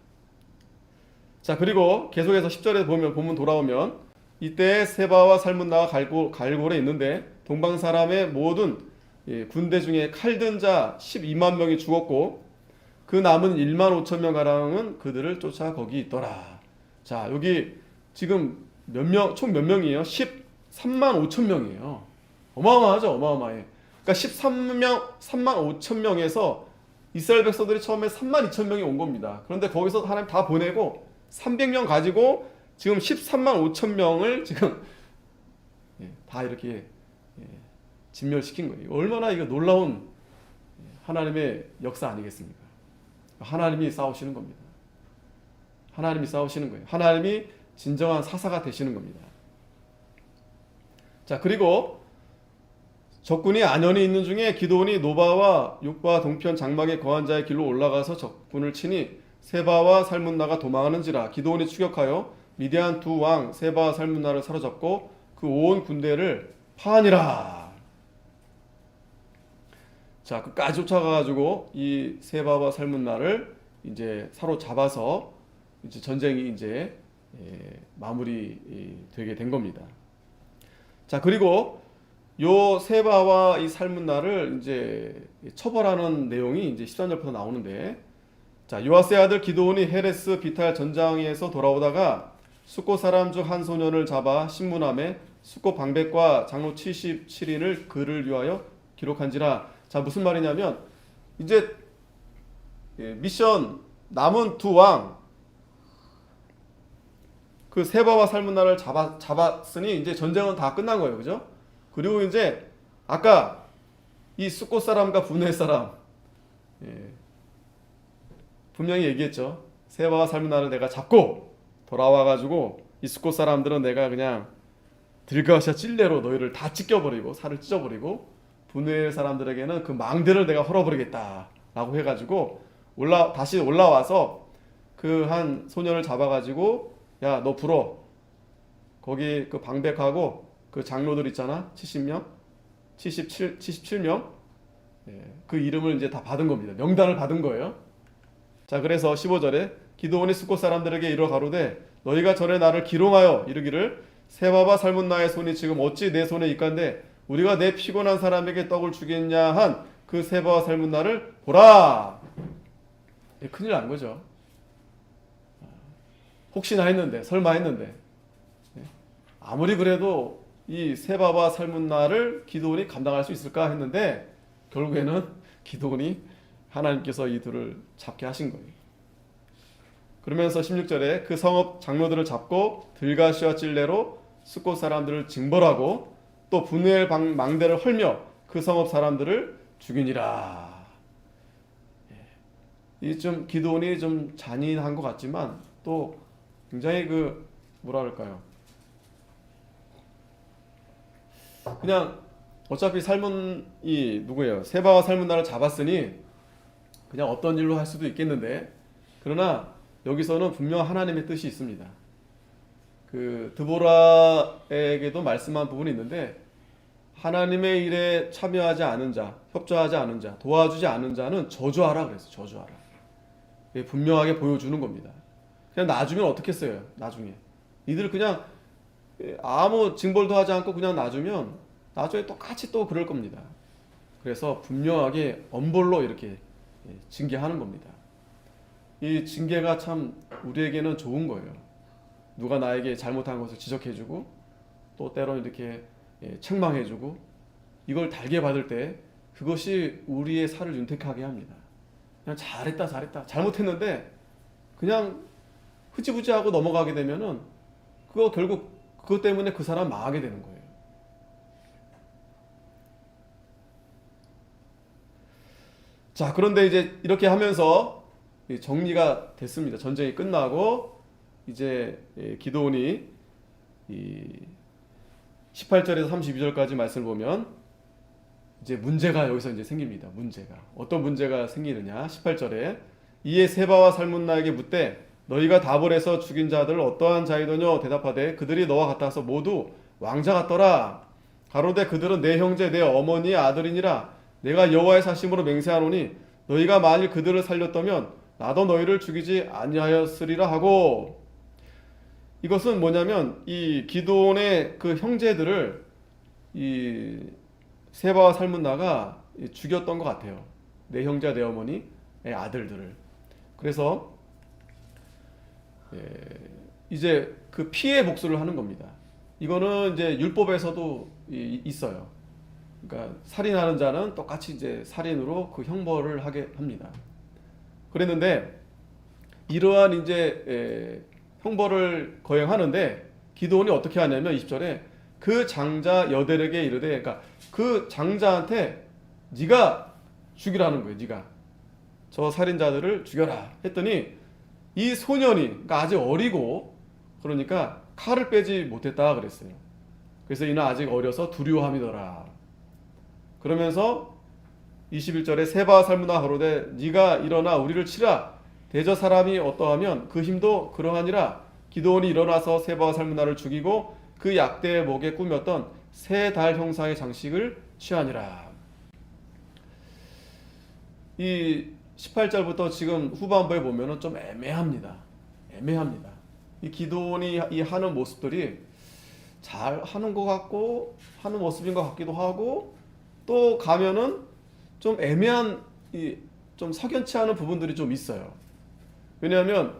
자, 그리고 계속해서 10절에 보면 본문 돌아오면 이때 세바와 살문나가 갈골에 있는데 동방 사람의 모든 군대 중에 칼든 자 12만 명이 죽었고 그 남은 1만 5천 명 가량은 그들을 쫓아 거기 있더라. 자, 여기 지금 총 몇 명이에요? 13만 5천 명이에요. 어마어마하죠, 어마어마해. 그러니까 3만 5천 명에서 이스라엘 백성들이 처음에 3만 2천 명이 온 겁니다. 그런데 거기서 하나님 다 보내고 300명 가지고 지금 13만 5천 명을 지금 다 이렇게 진멸시킨 거예요. 얼마나 이거 놀라운 하나님의 역사 아니겠습니까? 하나님이 싸우시는 겁니다. 하나님이 싸우시는 거예요. 하나님이 진정한 사사가 되시는 겁니다. 자, 그리고 적군이 안연히 있는 중에 기드온이 노바와 육바 동편 장막에 거한 자의 길로 올라가서 적군을 치니 세바와 살문나가 도망하는지라. 기드온이 추격하여 미디안 두 왕 세바와 살문나를 사로잡고 그 온 군대를 파하니라. 자, 끝까지 쫓아가가지고 이 세바와 살문나를 이제 사로잡아서 이제 전쟁이 이제 마무리 되게 된 겁니다. 자, 그리고 요 세바와 이 살문나를 이제 처벌하는 내용이 이제 13절부터 나오는데, 자, 요아스의 아들 기드온이 헤레스 비탈 전장에서 돌아오다가 숫곳 사람 중 한 소년을 잡아 신문함에 숫곳 방백과 장로 77인을 그를 위하여 기록한지라. 자, 무슨 말이냐면 이제 미션 남은 두 왕 그 세바와 살문나를 잡았으니 이제 전쟁은 다 끝난 거예요, 그죠? 그리고 이제 아까 이 숫곳 사람과 분해 사람 분명히 얘기했죠. 세바와 살문나를 내가 잡고 돌아와가지고 이 숫곳 사람들은 내가 그냥 들가시아 찔레로 너희를 다 찢겨버리고 살을 찢어버리고 분해 사람들에게는 그 망대를 내가 헐어버리겠다라고 해가지고 다시 올라와서 그 한 소년을 잡아가지고 야, 너 불어. 거기 그 방백하고 그 장로들 있잖아. 70명? 77명? 그 이름을 이제 다 받은 겁니다. 명단을 받은 거예요. 자, 그래서 15절에 기드온이 숫곳 사람들에게 이르러 가로되 너희가 전에 나를 기롱하여 이르기를 세바와 살문나의 손이 지금 어찌 내 손에 있간데 우리가 내 피곤한 사람에게 떡을 주겠냐 한 그 세바와 살문나를 보라. 큰일 난 거죠. 혹시나 했는데, 설마 했는데, 아무리 그래도 이 세바와 살문나를 기드온이 감당할 수 있을까 했는데 결국에는 기드온이 하나님께서 이들을 잡게 하신 거예요. 그러면서 16절에 그 성읍 장로들을 잡고 들가시와 찔레로 숫곳 사람들을 징벌하고 또 분우엘 망대를 헐며 그 성읍 사람들을 죽이니라. 이 좀 기드온이 좀 잔인한 것 같지만 또 굉장히 그 뭐라 그럴까요? 그냥 어차피 살문이 누구예요? 세바와 살문나를 잡았으니 그냥 어떤 일로 할 수도 있겠는데, 그러나 여기서는 분명 하나님의 뜻이 있습니다. 그 드보라에게도 말씀한 부분이 있는데 하나님의 일에 참여하지 않은 자, 협조하지 않은 자, 도와주지 않은 자는 저주하라 그랬어요. 저주하라. 분명하게 보여주는 겁니다. 그냥 놔주면 어떻겠어요? 나중에 이들 그냥 아무 징벌도 하지 않고 그냥 놔주면 나중에 똑같이 또 그럴 겁니다. 그래서 분명하게 엄벌로 이렇게 징계하는 겁니다. 이 징계가 참 우리에게는 좋은 거예요. 누가 나에게 잘못한 것을 지적해주고 또 때로는 이렇게 책망해주고 이걸 달게 받을 때 그것이 우리의 살을 윤택하게 합니다. 그냥 잘했다 잘못했는데 그냥 흐지부지하고 넘어가게 되면은 그거 결국 그것 때문에 그 사람 망하게 되는 거예요. 자, 그런데 이제 이렇게 하면서 정리가 됐습니다. 전쟁이 끝나고 이제 기드온이 18절에서 32절까지 말씀을 보면 이제 문제가 여기서 이제 생깁니다. 문제가 어떤 문제가 생기느냐? 18절에 이에 세바와 살문나에게 묻되 너희가 다볼에서 죽인 자들 어떠한 자이더뇨? 대답하되 그들이 너와 같아서 모두 왕자 같더라. 가로되 그들은 내 형제 내 어머니의 아들이니라. 내가 여호와의 사심으로 맹세하노니 너희가 만일 그들을 살렸다면 나도 너희를 죽이지 아니하였으리라 하고. 이것은 뭐냐면 이 기드온의 그 형제들을 이 세바와 살문나가 죽였던 것 같아요. 내 형제 내 어머니의 아들들을. 그래서 이제 그 피해 복수를 하는 겁니다. 이거는 이제 율법에서도 있어요. 그러니까 살인하는 자는 똑같이 이제 살인으로 그 형벌을 하게 합니다. 그랬는데 이러한 이제 형벌을 거행하는데 기드온이 어떻게 하냐면 20절에 그 장자 여델에게 이르되, 그러니까 그 장자한테 네가 죽이라는 거예요. 네가 저 살인자들을 죽여라 했더니 이 소년이, 그러니까 아직 어리고 그러니까 칼을 빼지 못했다 그랬어요. 그래서 이는 아직 어려서 두려워함이더라. 그러면서 21절에 세바와 살문나 가로되 네가 일어나 우리를 치라. 대저 사람이 어떠하면 그 힘도 그러하니라. 기드온이 일어나서 세바와 살문나를 죽이고 그 약대의 목에 꾸몄던 세 달 형상의 장식을 취하니라. 이 18절부터 지금 후반부에 보면은 좀 애매합니다. 이 기드온이 이 하는 모습들이 잘 하는 것 같고 하는 모습인 것 같기도 하고, 또 가면은 좀 애매한 좀 석연치 않은 부분들이 좀 있어요. 왜냐하면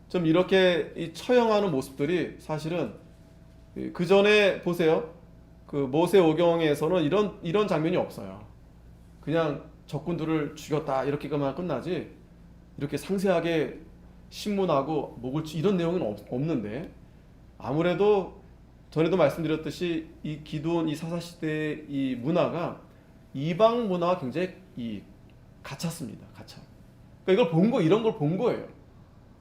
좀 이렇게 이 처형하는 모습들이 사실은 그 전에 보세요. 그 모세오경에서는 이런 장면이 없어요. 그냥 적군들을 죽였다 이렇게만 끝나지 이렇게 상세하게 신문하고 목을 이런 내용은 없는데, 아무래도 전에도 말씀드렸듯이 이 기드온 이 사사 시대의 이 문화가 이방 문화와 굉장히 갇혔습니다. 그러니까 이런 걸 본 거예요.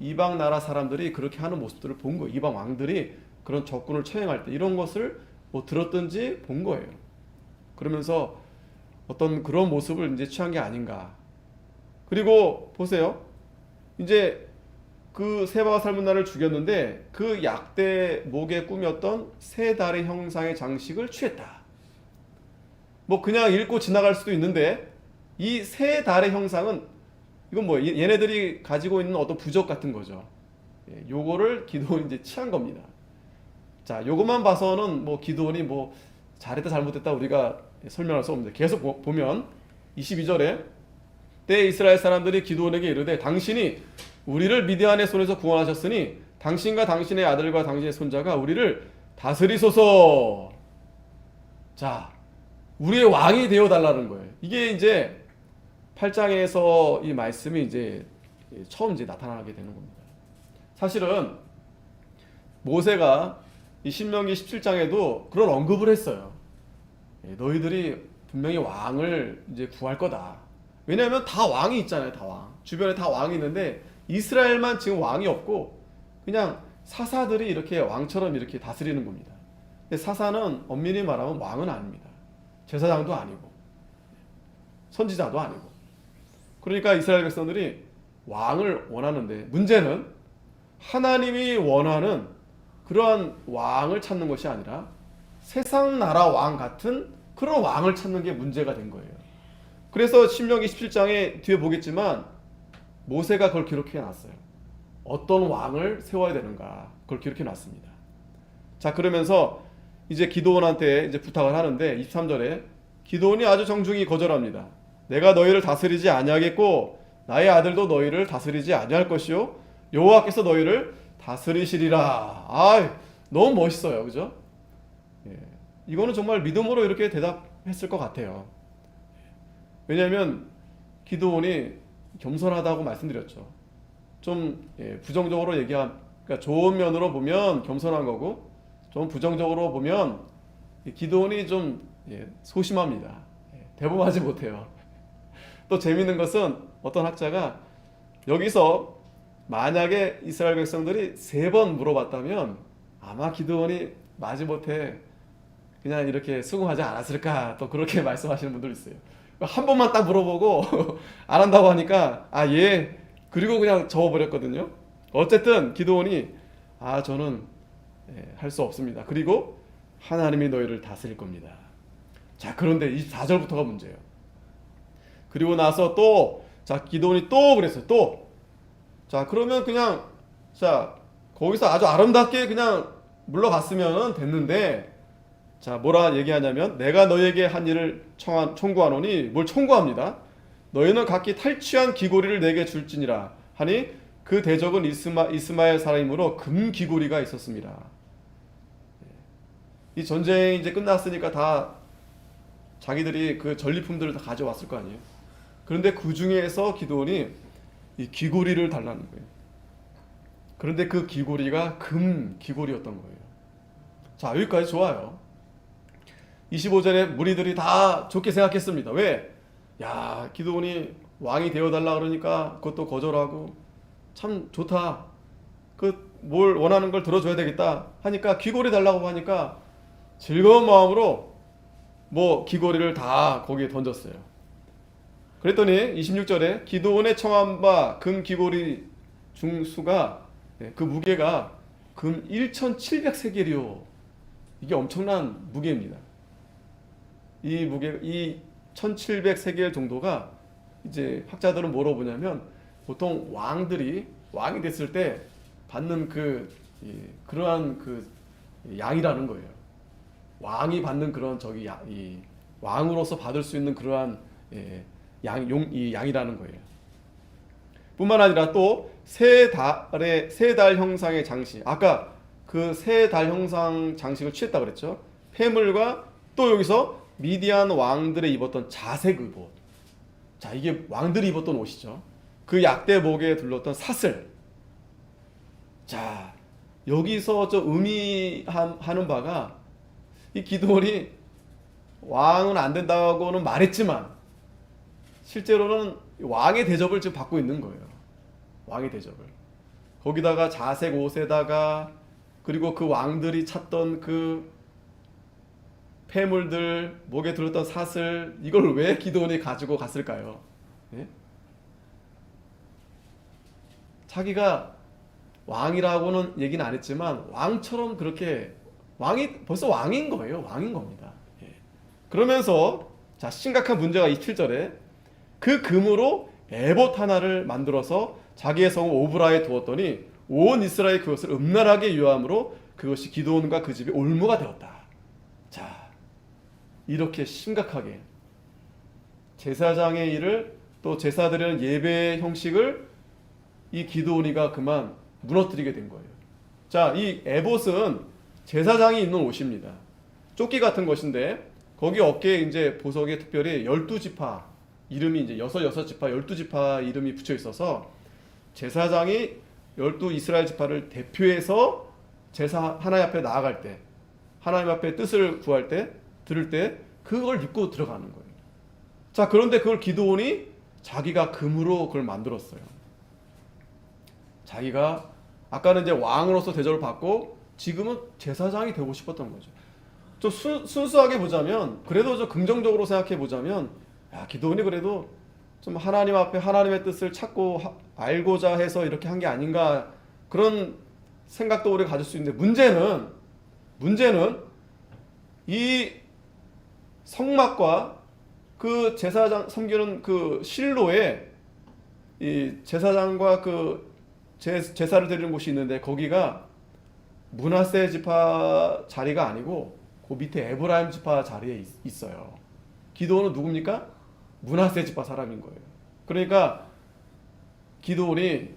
이방 나라 사람들이 그렇게 하는 모습들을 본 거예요. 이방 왕들이 그런 적군을 처형할 때 이런 것을 뭐 들었든지 본 거예요. 그러면서 어떤 그런 모습을 이제 취한 게 아닌가. 그리고 보세요. 이제 그 세바와 살문나를 죽였는데 그 약대 목에 꾸몄던 세 달의 형상의 장식을 취했다. 뭐 그냥 읽고 지나갈 수도 있는데 이 세 달의 형상은 이건 뭐 얘네들이 가지고 있는 어떤 부적 같은 거죠. 요거를 기드온이 이제 취한 겁니다. 자, 요것만 봐서는 뭐 기드온이 뭐 잘했다 잘못했다 우리가 설명할 수 없는데, 계속 보면 22절에 때 이스라엘 사람들이 기드온에게 이르되 당신이 우리를 미디안의 손에서 구원하셨으니 당신과 당신의 아들과 당신의 손자가 우리를 다스리소서. 자, 우리의 왕이 되어 달라는 거예요. 이게 이제 8장에서 이 말씀이 이제 처음 이제 나타나게 되는 겁니다. 사실은 모세가 이 신명기 17장에도 그런 언급을 했어요. 너희들이 분명히 왕을 이제 구할 거다. 왜냐하면 다 왕이 있잖아요. 다 왕. 주변에 다 왕이 있는데 이스라엘만 지금 왕이 없고 그냥 사사들이 이렇게 왕처럼 이렇게 다스리는 겁니다. 근데 사사는 엄밀히 말하면 왕은 아닙니다. 제사장도 아니고 선지자도 아니고. 그러니까 이스라엘 백성들이 왕을 원하는데, 문제는 하나님이 원하는 그러한 왕을 찾는 것이 아니라 세상 나라 왕 같은 그런 왕을 찾는 게 문제가 된 거예요. 그래서 신명기 17장에 뒤에 보겠지만 모세가 그걸 기록해 놨어요. 어떤 왕을 세워야 되는가 그걸 기록해 놨습니다. 자, 그러면서 이제 기드온한테 이제 부탁을 하는데 23절에 기드온이 아주 정중히 거절합니다. 내가 너희를 다스리지 아니하겠고 나의 아들도 너희를 다스리지 아니할 것이요 여호와께서 너희를 다스리시리라. 아, 너무 멋있어요, 그죠? 이거는 정말 믿음으로 이렇게 대답했을 것 같아요. 왜냐하면 기드온이 겸손하다고 말씀드렸죠. 좀 부정적으로 그러니까 좋은 면으로 보면 겸손한 거고, 좀 부정적으로 보면 기드온이 좀 소심합니다. 대범하지 못해요. 또 재밌는 것은 어떤 학자가 여기서 만약에 이스라엘 백성들이 3번 물어봤다면 아마 기드온이 마지못해 그냥 이렇게 수긍하지 않았을까, 또 그렇게 말씀하시는 분들 있어요. 한 번만 딱 물어보고 안 한다고 하니까 그리고 그냥 접어버렸거든요. 어쨌든 기드온이 저는 할 수 없습니다. 그리고 하나님이 너희를 다스릴 겁니다. 자, 그런데 24절부터가 문제예요. 그리고 나서 기드온이 또 그랬어요. 자, 그러면 그냥 거기서 아주 아름답게 그냥 물러갔으면 됐는데, 자, 뭐라 얘기하냐면 내가 너에게 한 일을 청구하노니 뭘 청구합니다. 너희는 각기 탈취한 귀고리를 내게 줄지니라 하니 그 대적은 이스마엘 사람이므로 금 귀고리가 있었습니다. 이 전쟁이 이제 끝났으니까 다 자기들이 그 전리품들을 다 가져왔을 거 아니에요. 그런데 그 중에서 기드온이 이 귀고리를 달라는 거예요. 그런데 그 귀고리가 금 귀고리였던 거예요. 자, 여기까지 좋아요. 25절에 무리들이 다 좋게 생각했습니다. 왜? 야, 기드온이 왕이 되어달라 그러니까 그것도 거절하고 참 좋다. 그 뭘 원하는 걸 들어줘야 되겠다 하니까 귀고리 달라고 하니까 즐거운 마음으로 뭐 귀고리를 다 거기에 던졌어요. 그랬더니 26절에 기드온의 청한 바 금 귀고리 중수가 그 무게가 금 1700세겔이요. 이게 엄청난 무게입니다. 이 무게, 이 1700세겔 정도가 이제 학자들은 뭐로 보냐면 보통 왕이 됐을 때 받는 그러한 그 양이라는 거예요. 왕이 받는 그런 이 왕으로서 받을 수 있는 그러한 양이라는 거예요. 뿐만 아니라 또 세 달 형상의 장식, 아까 그 세 달 형상 장식을 취했다 그랬죠. 폐물과 또 여기서 미디안 왕들의 입었던 자색 의복. 자, 이게 왕들이 입었던 옷이죠. 그 약대 목에 둘렀던 사슬. 자, 여기서 의미하는 바가 이 기드온이 왕은 안 된다고는 말했지만 실제로는 왕의 대접을 지금 받고 있는 거예요. 왕의 대접을. 거기다가 자색 옷에다가 그리고 그 왕들이 찾던 그 폐물들, 목에 들었던 사슬, 이걸 왜 기드온이 가지고 갔을까요? 예? 자기가 왕이라고는 얘기는 안 했지만 왕처럼 그렇게 벌써 왕인 거예요. 왕인 겁니다. 예. 그러면서 자, 심각한 문제가 27절에 그 금으로 에봇 하나를 만들어서 자기의 성 오브라에 두었더니 온 이스라엘이 그것을 음란하게 유함으로 그것이 기드온과 그 집이 올무가 되었다. 자, 이렇게 심각하게 제사장의 일을 또 제사드리는 예배 형식을 이 기드온이가 그만 무너뜨리게 된 거예요. 자, 이 에봇은 제사장이 입는 옷입니다. 조끼 같은 것인데 거기 어깨에 이제 보석에 특별히 12지파 이름이 이제 6지파 12지파 이름이 붙여 있어서 제사장이 12 이스라엘 지파를 대표해서 제사 하나님 앞에 나아갈 때 하나님 앞에 뜻을 구할 때 들을 때 그걸 입고 들어가는 거예요. 자, 그런데 그걸 기드온이 자기가 금으로 그걸 만들었어요. 자기가 아까는 이제 왕으로서 대접을 받고 지금은 제사장이 되고 싶었던 거죠. 좀 순수하게 보자면 그래도 좀 긍정적으로 생각해 보자면 야, 기드온이 그래도 좀 하나님 앞에 하나님의 뜻을 찾고 알고자 해서 이렇게 한 게 아닌가 그런 생각도 우리가 가질 수 있는데 문제는 이 성막과 그 제사장 섬기는 그 실로에 이 제사장과 그 제사를 드리는 곳이 있는데 거기가 므낫세 지파 자리가 아니고 그 밑에 에브라임 지파 자리에 있어요. 기드온은 누굽니까? 므낫세 지파 사람인 거예요. 그러니까 기드온이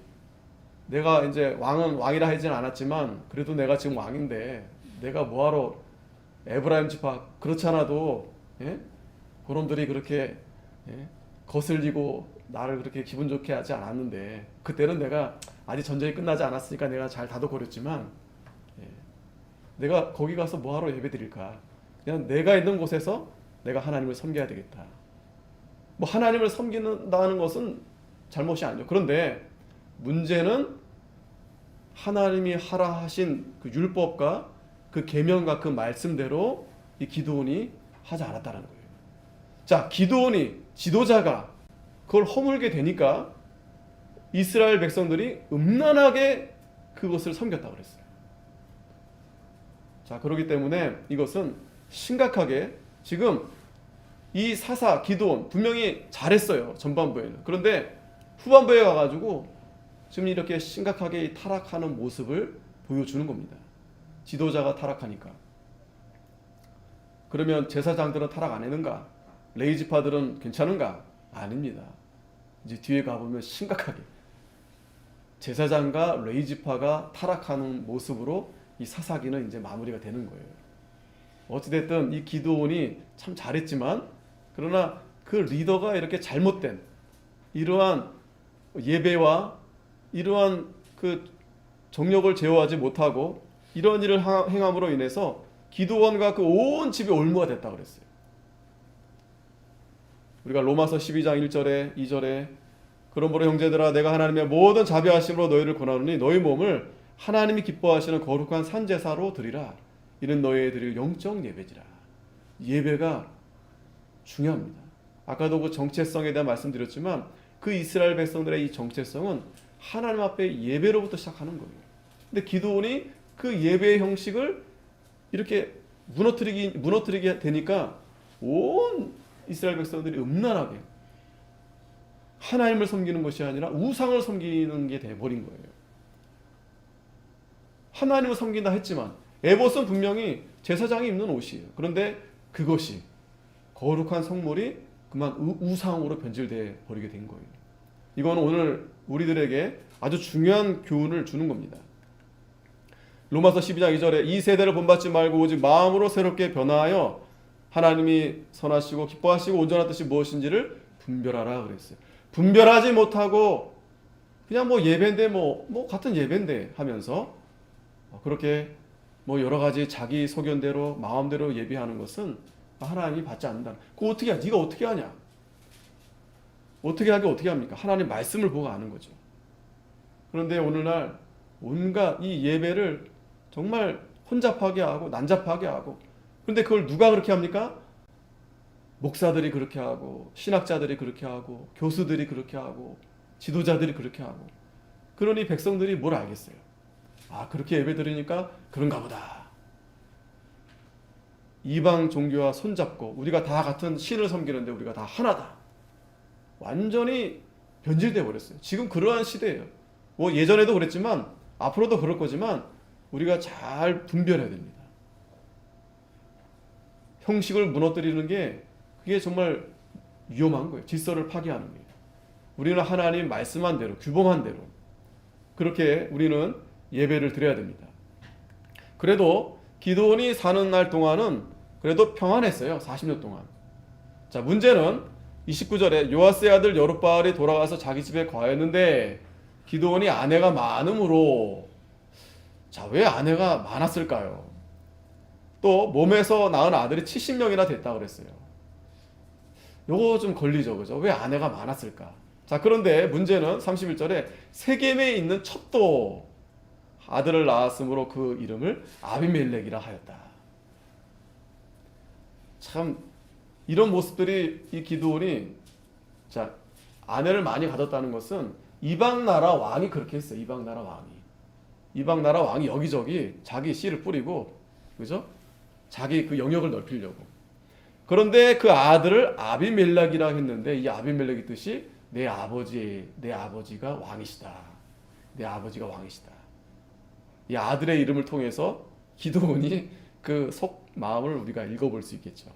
내가 이제 왕이라 하진 않았지만 그래도 내가 지금 왕인데 내가 뭐하러 에브라임 지파 그렇지 않아도 그놈들이 그렇게 거슬리고 나를 그렇게 기분 좋게 하지 않았는데 그때는 내가 아직 전쟁이 끝나지 않았으니까 내가 잘 다독거렸지만 내가 거기 가서 뭐하러 예배 드릴까? 그냥 내가 있는 곳에서 내가 하나님을 섬겨야 되겠다. 뭐 하나님을 섬긴다는 것은 잘못이 아니죠. 그런데 문제는 하나님이 하라 하신 그 율법과 그 계명과 그 말씀대로 이 기드온이 하지 않았다는 거예요. 자, 기드온이 지도자가 그걸 허물게 되니까 이스라엘 백성들이 음란하게 그것을 섬겼다고 그랬어요. 자, 그렇기 때문에 이것은 심각하게 지금 이 사사 기드온 분명히 잘했어요. 전반부에는. 그런데 후반부에 가가지고 지금 이렇게 심각하게 타락하는 모습을 보여주는 겁니다. 지도자가 타락하니까. 그러면 제사장들은 타락 안 했는가? 레위지파들은 괜찮은가? 아닙니다. 이제 뒤에 가보면 심각하게 제사장과 레위지파가 타락하는 모습으로 이 사사기는 이제 마무리가 되는 거예요. 어찌됐든 이 기드온이 참 잘했지만 그러나 그 리더가 이렇게 잘못된 이러한 예배와 이러한 그 정력을 제어하지 못하고 이런 일을 행함으로 인해서 기드온과 그 온 집이 올무가 됐다 그랬어요. 우리가 로마서 12장 1절에 2절에 그러므로 형제들아 내가 하나님의 모든 자비하심으로 너희를 권하노니 너희 몸을 하나님이 기뻐하시는 거룩한 산제사로 드리라. 이는 너희의 드릴 영적 예배지라. 예배가 중요합니다. 아까도 그 정체성에 대한 말씀드렸지만 그 이스라엘 백성들의 이 정체성은 하나님 앞에 예배로부터 시작하는 거예요. 근데 기드온이 그 예배의 형식을 이렇게 무너뜨리게 되니까 온 이스라엘 백성들이 음란하게 하나님을 섬기는 것이 아니라 우상을 섬기는 게 돼버린 거예요. 하나님을 섬긴다 했지만 에봇은 분명히 제사장이 입는 옷이에요. 그런데 그것이 거룩한 성물이 그만 우상으로 변질돼 버리게 된 거예요. 이건 오늘 우리들에게 아주 중요한 교훈을 주는 겁니다. 로마서 12장 2절에 이 세대를 본받지 말고 오직 마음으로 새롭게 변화하여 하나님이 선하시고 기뻐하시고 온전한 뜻이 무엇인지를 분별하라 그랬어요. 분별하지 못하고 그냥 뭐 예배인데 뭐 같은 예배인데 하면서 그렇게 뭐 여러 가지 자기 소견대로 마음대로 예배하는 것은 하나님이 받지 않는다. 그거 어떻게 해? 네가 어떻게 하냐? 어떻게 합니까? 하나님 말씀을 보고 아는 거죠. 그런데 오늘날 온갖 이 예배를 정말 혼잡하게 하고 난잡하게 하고 그런데 그걸 누가 그렇게 합니까? 목사들이 그렇게 하고 신학자들이 그렇게 하고 교수들이 그렇게 하고 지도자들이 그렇게 하고 그러니 백성들이 뭘 알겠어요? 아 그렇게 예배 드리니까 그런가 보다. 이방 종교와 손잡고 우리가 다 같은 신을 섬기는데 우리가 다 하나다. 완전히 변질되어 버렸어요. 지금 그러한 시대예요. 뭐 예전에도 그랬지만 앞으로도 그럴 거지만 우리가 잘 분별해야 됩니다. 형식을 무너뜨리는 게 그게 정말 위험한 거예요. 질서를 파괴하는 거예요. 우리는 하나님 말씀한 대로 규범한 대로 그렇게 우리는 예배를 드려야 됩니다. 그래도 기드온이 사는 날 동안은 그래도 평안했어요. 40년 동안. 자, 문제는 29절에 요아스의 아들 여룹바알이 돌아가서 자기 집에 거하였는데 기드온이 아내가 많음으로 자, 왜 아내가 많았을까요? 또 몸에서 낳은 아들이 70명이나 됐다 그랬어요. 요거 좀 걸리죠. 그죠? 왜 아내가 많았을까? 자, 그런데 문제는 31절에 세겜에 있는 첩도 아들을 낳았으므로 그 이름을 아비멜렉이라 하였다. 참 이런 모습들이 이 기드온이 자, 아내를 많이 가졌다는 것은 이방 나라 왕이 그렇게 했어요. 이방 나라 왕이 여기저기 자기 씨를 뿌리고 그죠? 자기 그 영역을 넓히려고. 그런데 그 아들을 아비멜렉이라 했는데 이 아비멜렉의 뜻이 내 아버지가 왕이시다. 내 아버지가 왕이시다. 이 아들의 이름을 통해서 기드온이 그 속 마음을 우리가 읽어볼 수 있겠죠.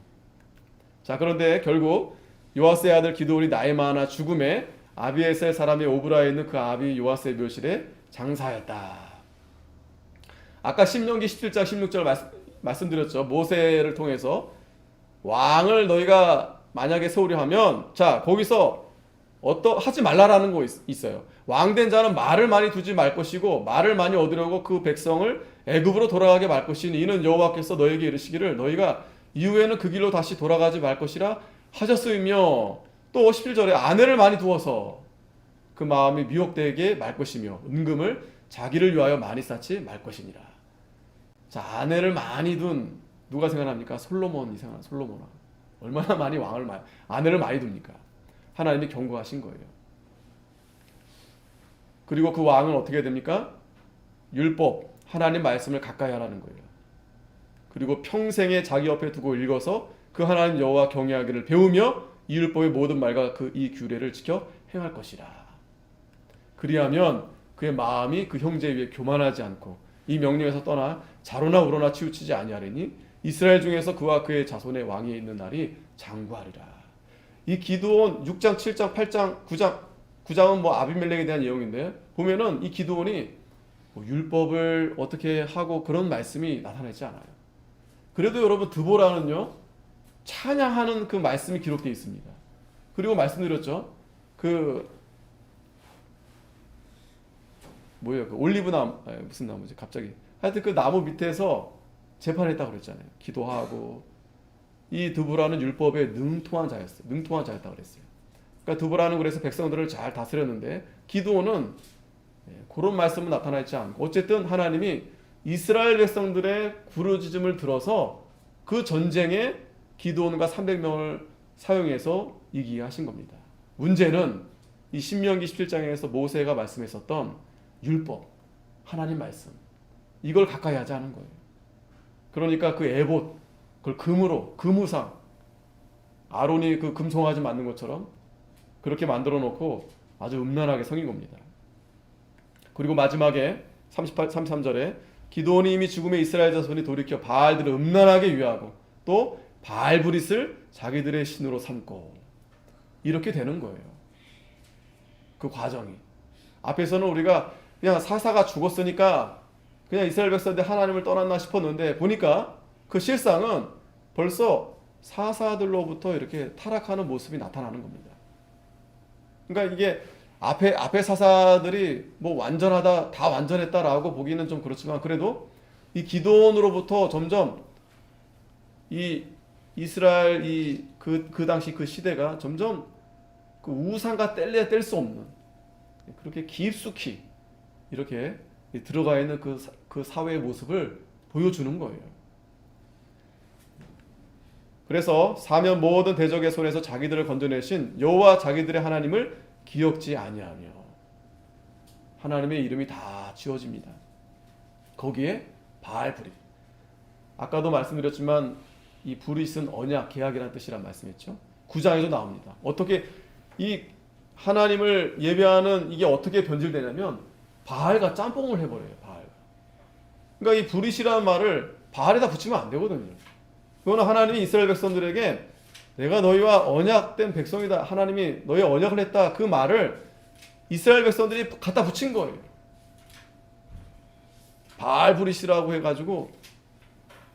자, 그런데 결국 요아스의 아들 기드온이 나이 많아 죽음에 아비에셀 사람의 오브라에 있는 그 아비 요아스의 묘실에 장사하였다. 아까 신명기 17장 16절 말씀드렸죠. 모세를 통해서 왕을 너희가 만약에 세우려 하면 자 거기서 하지 말라라는 거 있어요. 왕된 자는 말을 많이 두지 말 것이고 말을 많이 얻으려고 그 백성을 애굽으로 돌아가게 말 것이니 이는 여호와께서 너희에게 이르시기를 너희가 이후에는 그 길로 다시 돌아가지 말 것이라 하셨으며 또 17절에 아내를 많이 두어서 그 마음이 미혹되게 말 것이며 은금을 자기를 위하여 많이 쌓지 말 것이니라. 자, 아내를 많이 둔 누가 생각납니까? 솔로몬이 생각나. 솔로몬아 얼마나 많이 아내를 많이 둡니까? 하나님이 경고하신 거예요. 그리고 그 왕은 어떻게 됩니까? 율법, 하나님 말씀을 가까이 하라는 거예요. 그리고 평생에 자기 옆에 두고 읽어서 그 하나님 여호와 경외하기를 배우며 이 율법의 모든 말과 이 규례를 지켜 행할 것이라. 그리하면 그의 마음이 그 형제 위에 교만하지 않고 이 명령에서 떠나 자로나 우로나 치우치지 아니하리니 이스라엘 중에서 그와 그의 자손의 왕이 있는 날이 장구하리라. 이 기드온 6장, 7장, 8장, 9장은 뭐 아비멜렉에 대한 내용인데 보면은 이 기드온이 뭐 율법을 어떻게 하고 그런 말씀이 나타나지 않아요. 그래도 여러분 드보라는요 찬양하는 그 말씀이 기록되어 있습니다. 그리고 말씀드렸죠. 그 뭐예요? 그 올리브 나무 무슨 나무지? 갑자기 하여튼 그 나무 밑에서 재판했다고 그랬잖아요. 기도하고 이 드보라는 율법에 능통한 자였어요. 능통한 자였다고 그랬어요. 그러니까 드보라는 그래서 백성들을 잘 다스렸는데 기드온은 그런 말씀은 나타나 있지 않고 어쨌든 하나님이 이스라엘 백성들의 부르짖음을 들어서 그 전쟁에 기드온과 300명을 사용해서 이기게 하신 겁니다. 문제는 이 신명기 17장에서 모세가 말씀했었던 율법, 하나님 말씀 이걸 가까이 하지 않은 거예요. 그러니까 그 에봇 그걸 금으로 금우상 아론이 그 금송아지 만든 것처럼 그렇게 만들어 놓고 아주 음란하게 섬긴 겁니다. 그리고 마지막에 33절에 기드온이 이미 죽음의 이스라엘 자손이 돌이켜 바알들을 음란하게 위하고 또 바알브릿을 자기들의 신으로 삼고 이렇게 되는 거예요. 그 과정이 앞에서는 우리가 그냥 사사가 죽었으니까 그냥 이스라엘 백성들 하나님을 떠났나 싶었는데 보니까 그 실상은 벌써 사사들로부터 이렇게 타락하는 모습이 나타나는 겁니다. 그러니까 이게 앞에 사사들이 뭐 완전하다, 다 완전했다라고 보기는 좀 그렇지만 그래도 이 기드온으로부터 점점 이 이스라엘 그 당시 그 시대가 점점 그 우상과 뗄래야 뗄 수 없는 그렇게 깊숙이 이렇게 들어가 있는 그 사회의 모습을 보여주는 거예요. 그래서 사면 모든 대적의 손에서 자기들을 건져내신 여호와 자기들의 하나님을 기억지 아니하며 하나님의 이름이 다 지워집니다. 거기에 바알브릿 아까도 말씀드렸지만 이 브릿은 언약 계약이라는 뜻이란 말씀했죠. 9장에도 나옵니다. 어떻게 이 하나님을 예배하는 이게 어떻게 변질되냐면 바알과 짬뽕을 해버려요. 바알. 그러니까 이 브릿이라는 말을 바알에다 붙이면 안 되거든요. 그거는 하나님이 이스라엘 백성들에게 내가 너희와 언약된 백성이다. 하나님이 너희 언약을 했다. 그 말을 이스라엘 백성들이 갖다 붙인 거예요. 바알브릿이라고 해가지고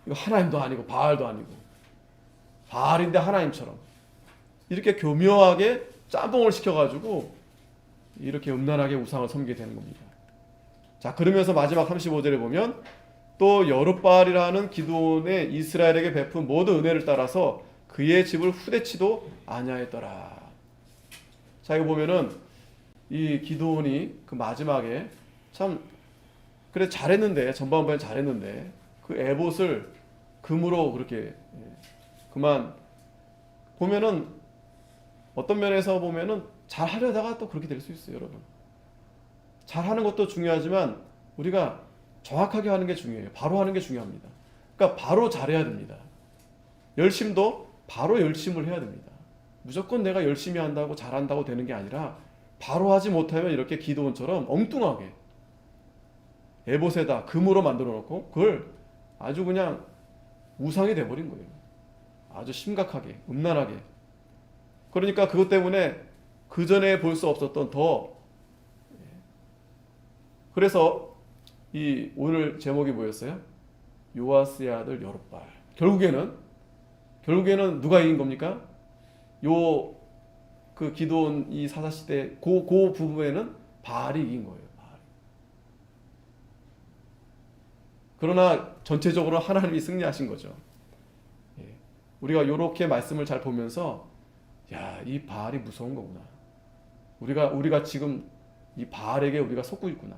이거 하나님도 아니고 바알도 아니고 바알인데 하나님처럼 이렇게 교묘하게 짬뽕을 시켜가지고 이렇게 음란하게 우상을 섬기게 되는 겁니다. 자, 그러면서 마지막 35절에 보면 또 여룻바알이라는 기드온의 이스라엘에게 베푼 모든 은혜를 따라서 그의 집을 후대치도 아니하였더라. 자, 이거 보면은 이 기드온이 그 마지막에 참 그래 잘했는데 전반부엔 잘했는데 그 에봇을 금으로 그렇게 그만 보면은 어떤 면에서 보면은 잘하려다가 또 그렇게 될 수 있어요, 여러분. 잘하는 것도 중요하지만 우리가 정확하게 하는 게 중요해요. 바로 하는 게 중요합니다. 그러니까 바로 잘해야 됩니다. 열심도 바로 열심을 해야 됩니다. 무조건 내가 열심히 한다고 잘한다고 되는 게 아니라 바로 하지 못하면 이렇게 기드온처럼 엉뚱하게 에봇에다 금으로 만들어 놓고 그걸 아주 그냥 우상이 돼버린 거예요. 아주 심각하게 음란하게. 그러니까 그것 때문에 그 전에 볼 수 없었던 그래서 이 오늘 제목이 뭐였어요? 요아스의 아들 여룻바알. 결국에는 누가 이긴 겁니까? 그 기드온 이 사사 시대 그 부분에는 바알이 이긴 거예요. 바알이. 그러나 전체적으로 하나님이 승리하신 거죠. 우리가 이렇게 말씀을 잘 보면서 야, 이 바알이 무서운 거구나. 우리가 지금 이 바알에게 우리가 속고 있구나.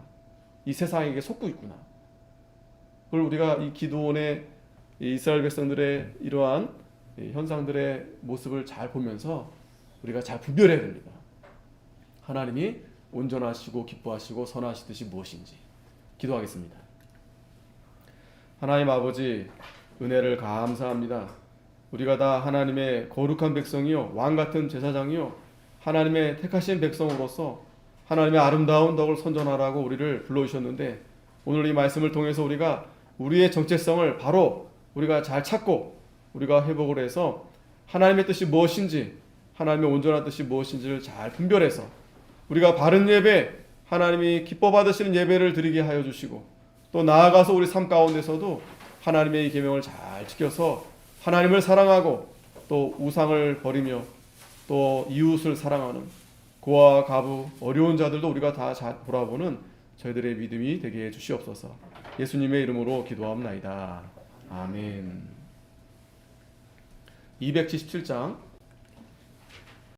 이 세상에게 속고 있구나. 그걸 우리가 이 기드온의 이스라엘 백성들의 이러한 현상들의 모습을 잘 보면서 우리가 잘 분별해야 됩니다. 하나님이 온전하시고 기뻐하시고 선하시듯이 무엇인지 기도하겠습니다. 하나님 아버지 은혜를 감사합니다. 우리가 다 하나님의 거룩한 백성이요 왕같은 제사장이요 하나님의 택하신 백성으로서 하나님의 아름다운 덕을 선전하라고 우리를 불러주셨는데 오늘 이 말씀을 통해서 우리가 우리의 정체성을 바로 우리가 잘 찾고 우리가 회복을 해서 하나님의 뜻이 무엇인지, 하나님의 온전한 뜻이 무엇인지를 잘 분별해서 우리가 바른 예배, 하나님이 기뻐 받으시는 예배를 드리게 하여 주시고, 또 나아가서 우리 삶 가운데서도 하나님의 이 계명을 잘 지켜서 하나님을 사랑하고 또 우상을 버리며 또 이웃을 사랑하는 고아 가부 어려운 자들도 우리가 다 돌아보는 저희들의 믿음이 되게 해 주시옵소서. 예수님의 이름으로 기도합나이다. 아멘. 277장